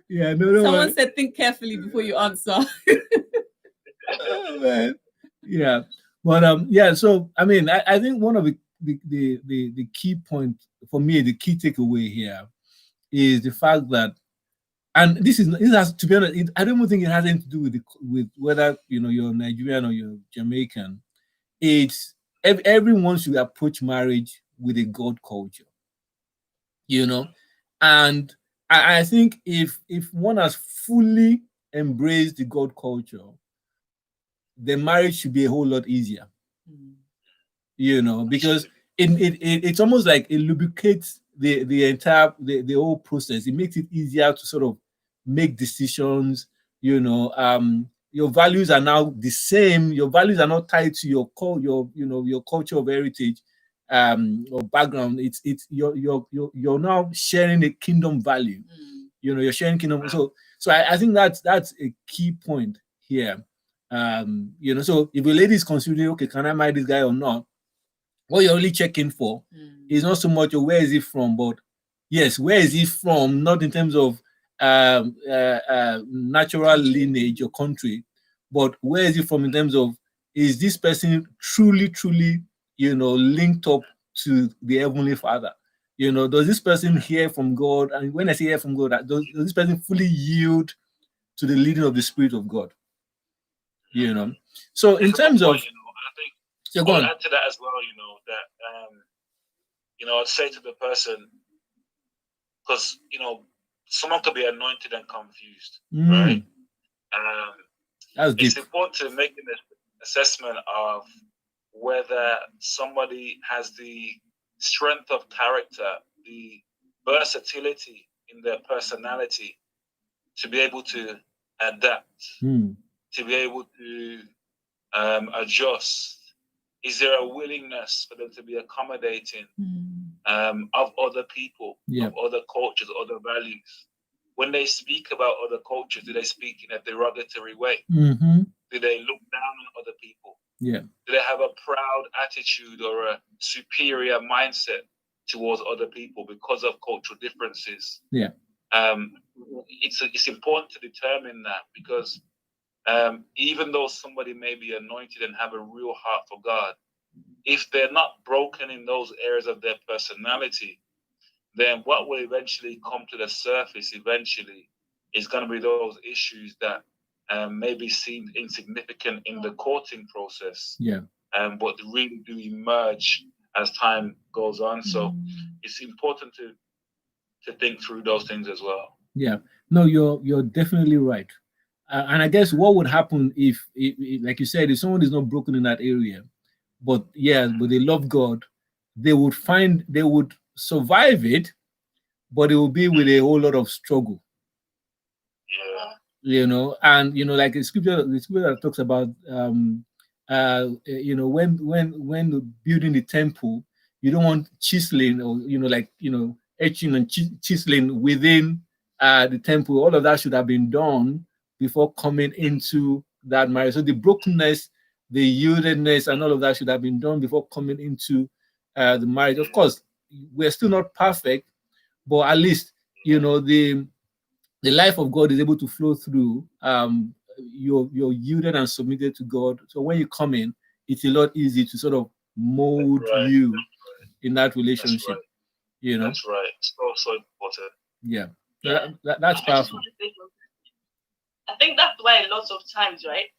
Speaker 1: Yeah, no.
Speaker 2: Someone said think carefully before you answer.
Speaker 1: Oh, man. Yeah, but yeah. So I mean, I think one of the key point for me, the key takeaway here is the fact that, and this has, to be honest, I don't even think it has anything to do with whether you're Nigerian or you're Jamaican. It's everyone should approach marriage with a God culture, and I think if one has fully embraced the God culture, the marriage should be a whole lot easier, because it's almost like it lubricates the entire the whole process. It makes it easier to sort of make decisions. Your values are now the same. Your values are not tied to your culture of heritage or background. It's you're now sharing a kingdom value. You're sharing kingdom. So I think that's a key point here. So if a lady is considering, okay, can I marry this guy or not? What you're only checking for is not so much where is he from, but yes, where is he from? Not in terms of natural lineage or country, but where is he from in terms of, is this person truly linked up to the Heavenly Father? Does this person hear from God? And when I say hear from God, does this person fully yield to the leading of the Spirit of God? So in terms of,
Speaker 3: I think I would add to that as well. That I'd say to the person, because someone could be anointed and confused, right? It's important to make an assessment of whether somebody has the strength of character, the versatility in their personality to be able to adapt, to be able to adjust. Is there a willingness for them to be accommodating of other people, of other cultures, other values? When they speak about other cultures, do they speak in a derogatory way? Do they look down on other people?
Speaker 1: Yeah.
Speaker 3: Do they have a proud attitude or a superior mindset towards other people because of cultural differences?
Speaker 1: Yeah.
Speaker 3: It's important to determine that, because even though somebody may be anointed and have a real heart for God, if they're not broken in those areas of their personality, then what will eventually come to the surface eventually is going to be those issues that maybe seem insignificant in the courting process, but really do emerge as time goes on. So it's important to think through those things as well.
Speaker 1: Yeah, no, you're definitely right. And I guess what would happen if, like you said, if someone is not broken in that area, but they love God, they would survive it, but it will be with a whole lot of struggle. And like the scripture that talks about when building the temple, you don't want chiseling or etching and chiseling within the temple. All of that should have been done before coming into that marriage. So the brokenness, the yieldedness, and all of that should have been done before coming into the marriage. Of course, we're still not perfect, but at least the life of God is able to flow through. You're yielded and submitted to God. So when you come in, it's a lot easier to sort of mold you in that relationship.
Speaker 3: That's right. It's so important.
Speaker 1: Yeah. That's powerful.
Speaker 4: I think that's why lots of times, right,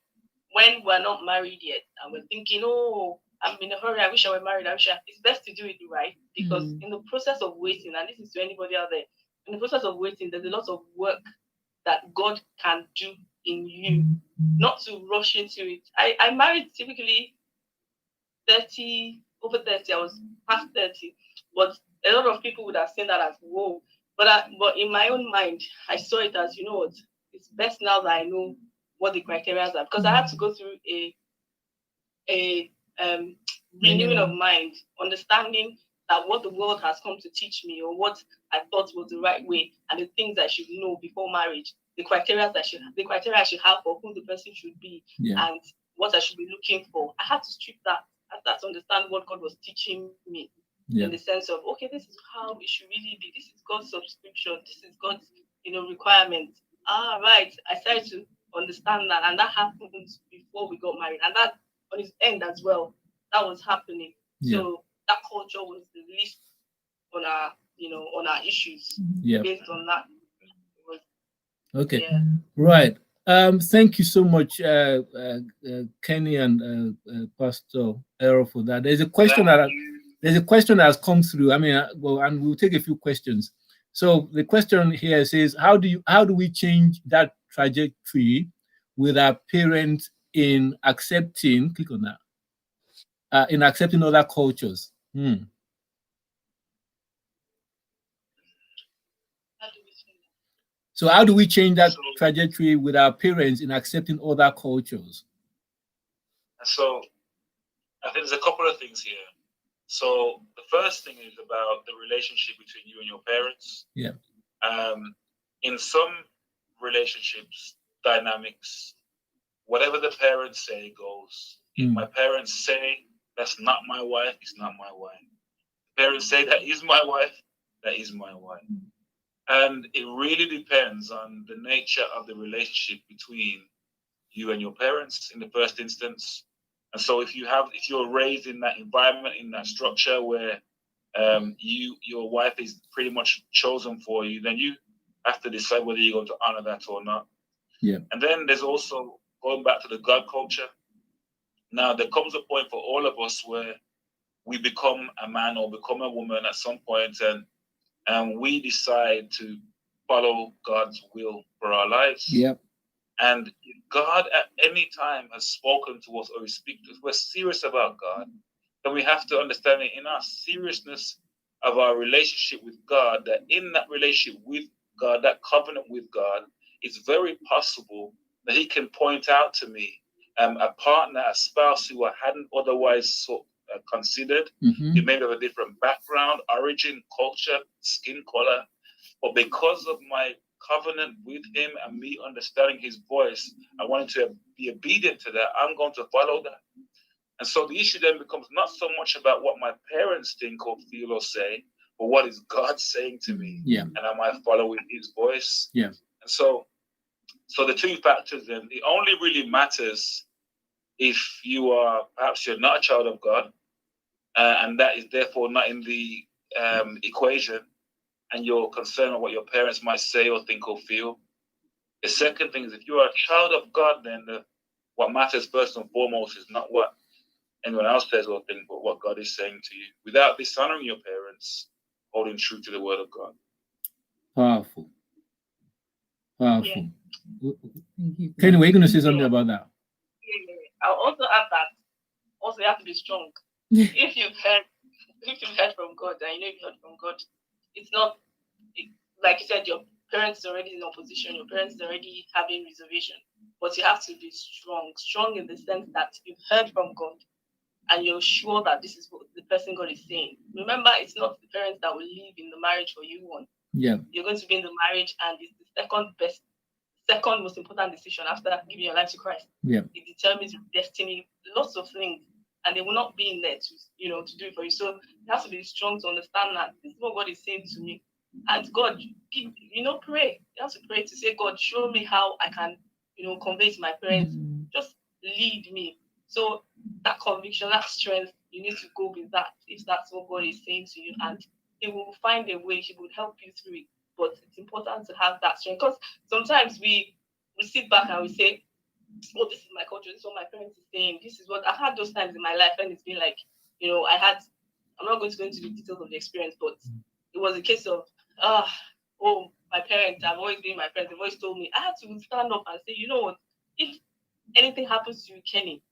Speaker 4: when we're not married yet and we're thinking, oh, I'm in a hurry, I wish I were married, it's best to do it right, because in the process of waiting, and this is to anybody out there, in the process of waiting, there's a lot of work that God can do in you, not to rush into it. I married typically 30, over 30, I was past 30, but a lot of people would have seen that as whoa. But in my own mind, I saw it as, you know what, it's best now that I know what the criteria are, because I had to go through a renewing of mind, understanding that what the world has come to teach me, or what I thought was the right way, and the things I should know before marriage, the criteria I should have for who the person should be, and what I should be looking for. I had to strip that. I had to understand what God was teaching me, in the sense of, okay, this is how it should really be. This is God's subscription. This is God's, requirement. Right. I started to understand that, and that happened before we got married, and that on his end as well, that was happening. So that culture was the least on our, on our issues. Based on that.
Speaker 1: Okay. Right. Thank you so much, Kenny and Pastor Errol, for that. There's a question that has come through. I mean, and we'll take a few questions. So the question here says, how do we change that trajectory with our parents in accepting? Click on that. In accepting other cultures. So how do we change that trajectory with our parents in accepting other cultures?
Speaker 3: So I think there's a couple of things here. So the first thing is about the relationship between you and your parents.
Speaker 1: Yeah.
Speaker 3: In some relationships, dynamics, whatever the parents say goes. If my parents say that's not my wife, it's not my wife. Parents say that is my wife, that is my wife. And it really depends on the nature of the relationship between you and your parents in the first instance. And so if you're raised in that environment, in that structure where your wife is pretty much chosen for you, then you have to decide whether you're going to honor that or not.
Speaker 1: Yeah. And
Speaker 3: then there's also going back to the God culture. Now there comes a point for all of us where we become a man or become a woman at some point, and we decide to follow God's will for our lives.
Speaker 1: Yep.
Speaker 3: And if God at any time has spoken to us or speak to us, we're serious about God, then we have to understand it in our seriousness of our relationship with God, that in that relationship with God, that covenant with God, it's very possible that he can point out to me a partner, a spouse who I hadn't otherwise considered. You may have a different background, origin, culture, skin color, but because of my covenant with him and me understanding his voice, I wanted to be obedient to that. I'm going to follow that. And so the issue then becomes not so much about what my parents think or feel or say, but what is God saying to me?
Speaker 1: Yeah.
Speaker 3: And am I following his voice?
Speaker 1: Yeah.
Speaker 3: And so the two factors then, it only really matters if you're not a child of God, and that is therefore not in the equation, and you're concerned with what your parents might say or think or feel. The second thing is, if you are a child of God, then what matters first and foremost is not what anyone else says or thinks, but what God is saying to you, without dishonoring your parents, holding true to the word of God.
Speaker 1: Powerful. Kenny, we're going to say something about that.
Speaker 4: I'll also add that you have to be strong. If you've heard from God, and you've heard from God, it's not like you said, your parents are already in opposition, your parents are already having reservation, but you have to be strong in the sense that you've heard from God and you're sure that this is what the person God is saying. Remember, it's not the parents that will live in the marriage for you one.
Speaker 1: Yeah.
Speaker 4: You're going to be in the marriage, and it's the second most important decision after giving your life to Christ.
Speaker 1: Yeah.
Speaker 4: It determines your destiny, lots of things, and they will not be in there to do it for you. So you have to be strong to understand that this is what God is saying to me. And God, pray. You have to pray to say, God, show me how I can, convey to my parents. Just lead me. So that conviction, that strength, you need to go with that if that's what God is saying to you. And he will find a way. He will help you through it. But it's important to have that strength, because sometimes we sit back and we say, oh, this is my culture, this is what my parents are saying, this is what I've had those times in my life, and it's been like, I'm not going to go into the details of the experience, but it was a case of, my parents, I've always been my parents, they've always told me, I had to stand up and say, you know what, if anything happens to you, Kenny,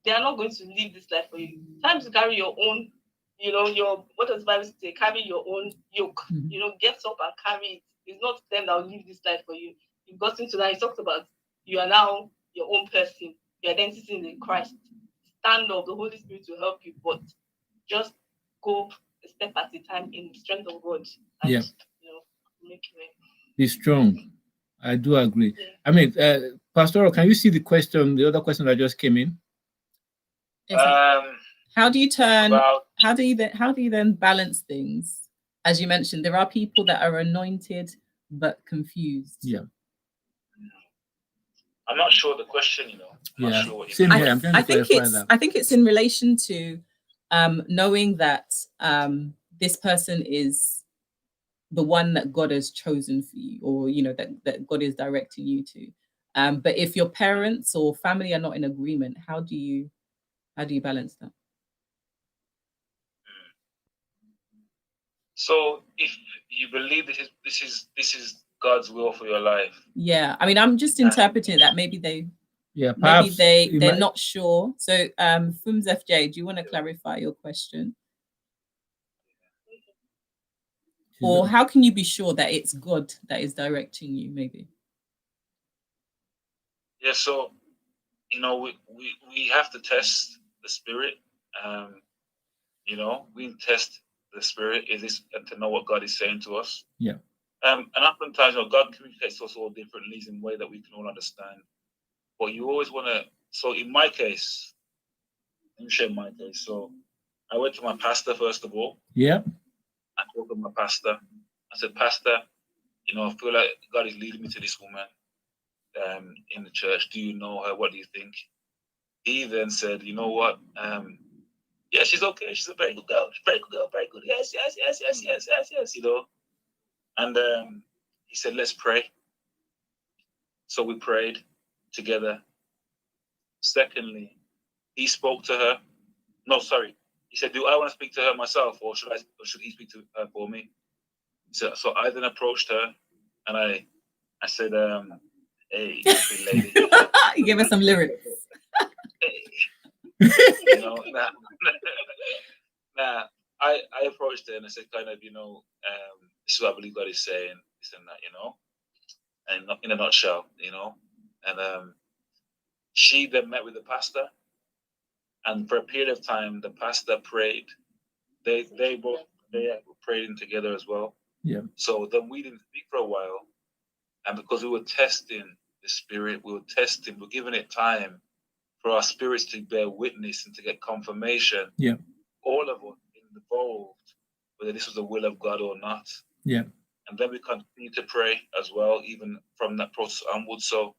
Speaker 4: they are not going to live this life for you. Time to carry your own, what does the Bible say? Carry your own yoke. Get up and carry it. It's not them that will live this life for you. You've gotten to that. He talked about you are now your own person. Your identity in Christ. Stand up. The Holy Spirit will help you, but just go a step at a time in the strength of God. And, make it.
Speaker 1: Be strong. I do agree. Yeah. I mean, Pastor, can you see the other question that just came in?
Speaker 2: How do you then balance things? As you mentioned, there are people that are anointed but confused.
Speaker 1: Yeah.
Speaker 3: I'm not sure the question, I'm not sure what
Speaker 1: Same here. I'm trying to clarify that.
Speaker 2: I think it's in relation to knowing that this person is the one that God has chosen for you, or that God is directing you to. But if your parents or family are not in agreement, how do you balance that?
Speaker 3: So if you believe this is God's will for your life.
Speaker 2: Yeah, I mean, I'm just interpreting that maybe they're not sure. So Fums FJ, do you want to clarify your question? Or how can you be sure that it's God that is directing you, maybe?
Speaker 3: Yeah, so we have to test the spirit. We test the spirit to know what God is saying to us.
Speaker 1: Yeah.
Speaker 3: And oftentimes, God communicates to us all differently in a way that we can all understand. But you always want to. So in my case, let me share my case. So I went to my pastor first of all.
Speaker 1: Yeah.
Speaker 3: I talked to my pastor. I said, Pastor, I feel like God is leading me to this woman in the church. Do you know her? What do you think? He then said, you know what? Yeah, she's okay. She's a very good girl. Very good girl. Very good. Yes. And he said, let's pray. So we prayed together. Secondly, he spoke to her. No, sorry. He said, do I want to speak to her myself, or should he speak to her for me? So I then approached her, and I said, hey, lady.
Speaker 2: You gave us some lyrics.
Speaker 3: I approached her and I said, kind of, this is what I believe God is saying, this and that, and in a nutshell, and she then met with the pastor, and for a period of time, the pastor prayed. They both were praying together as well.
Speaker 1: Yeah.
Speaker 3: So then we didn't speak for a while, and because we were testing the spirit, we were giving it time for our spirits to bear witness and to get confirmation.
Speaker 1: Yeah.
Speaker 3: All of us involved, whether this was the will of God or not.
Speaker 1: Yeah.
Speaker 3: And then we continue to pray as well, even from that process onwards. So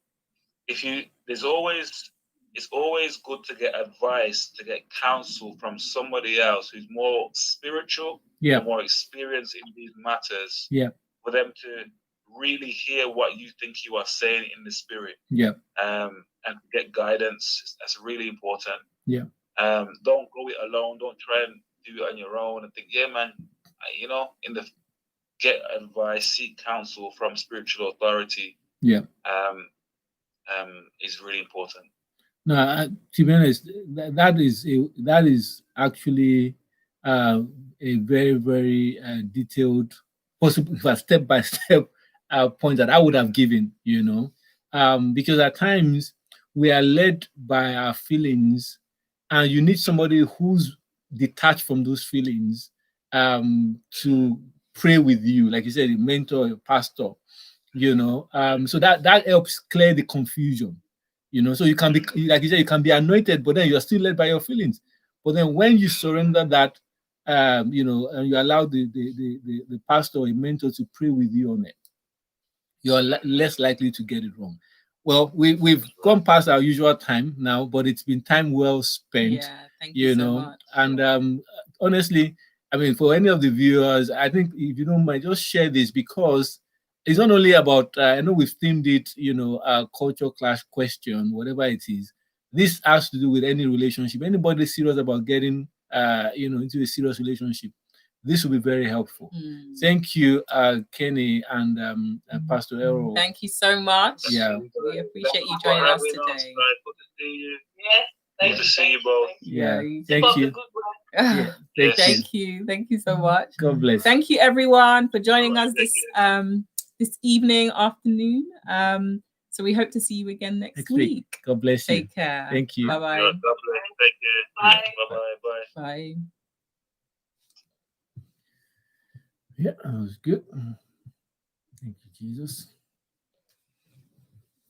Speaker 3: it's always good to get advice, to get counsel from somebody else who's more spiritual, more experienced in these matters.
Speaker 1: Yeah.
Speaker 3: For them to really hear what you think you are saying in the spirit.
Speaker 1: Yeah.
Speaker 3: And get guidance. That's really important.
Speaker 1: Yeah.
Speaker 3: Don't go it alone. Don't try and do it on your own and think, yeah, man, get advice, seek counsel from spiritual authority.
Speaker 1: Yeah.
Speaker 3: Is really important.
Speaker 1: No, to be honest, that is actually a very, very detailed, possible step-by-step point that I would have given, because at times we are led by our feelings, and you need somebody who's detached from those feelings to pray with you, like you said, a mentor, a pastor, so that helps clear the confusion, so you can be, like you said, you can be anointed, but then you're still led by your feelings. But then when you surrender that, and you allow the pastor or a mentor to pray with you on it, you're less likely to get it wrong. Well, we've gone past our usual time now, but it's been time well spent.
Speaker 2: Yeah, thank you so much.
Speaker 1: And honestly, I mean, for any of the viewers, I think if you don't mind, just share this, because it's not only about, I know we've themed it, culture clash question, whatever it is. This has to do with any relationship. Anybody serious about getting, into a serious relationship, this will be very helpful. Thank you, Kenny and Pastor Errol.
Speaker 2: Thank you so much.
Speaker 1: Yeah.
Speaker 2: We appreciate you joining us today.
Speaker 3: Good to see you.
Speaker 4: Yeah.
Speaker 3: Good to see you both.
Speaker 1: Yeah.
Speaker 4: Keep
Speaker 1: Thank
Speaker 4: up the
Speaker 1: you.
Speaker 4: good work.
Speaker 1: Yeah.
Speaker 2: Thank you. Thank you so much.
Speaker 1: God bless.
Speaker 2: Thank you everyone for joining us this evening, afternoon. So we hope to see you again next week.
Speaker 1: God bless you.
Speaker 2: Take care.
Speaker 1: Thank you.
Speaker 2: Bye-bye.
Speaker 3: God bless. Take care.
Speaker 4: Bye.
Speaker 3: Bye.
Speaker 2: Bye.
Speaker 1: Yeah, that was good. Thank you, Jesus.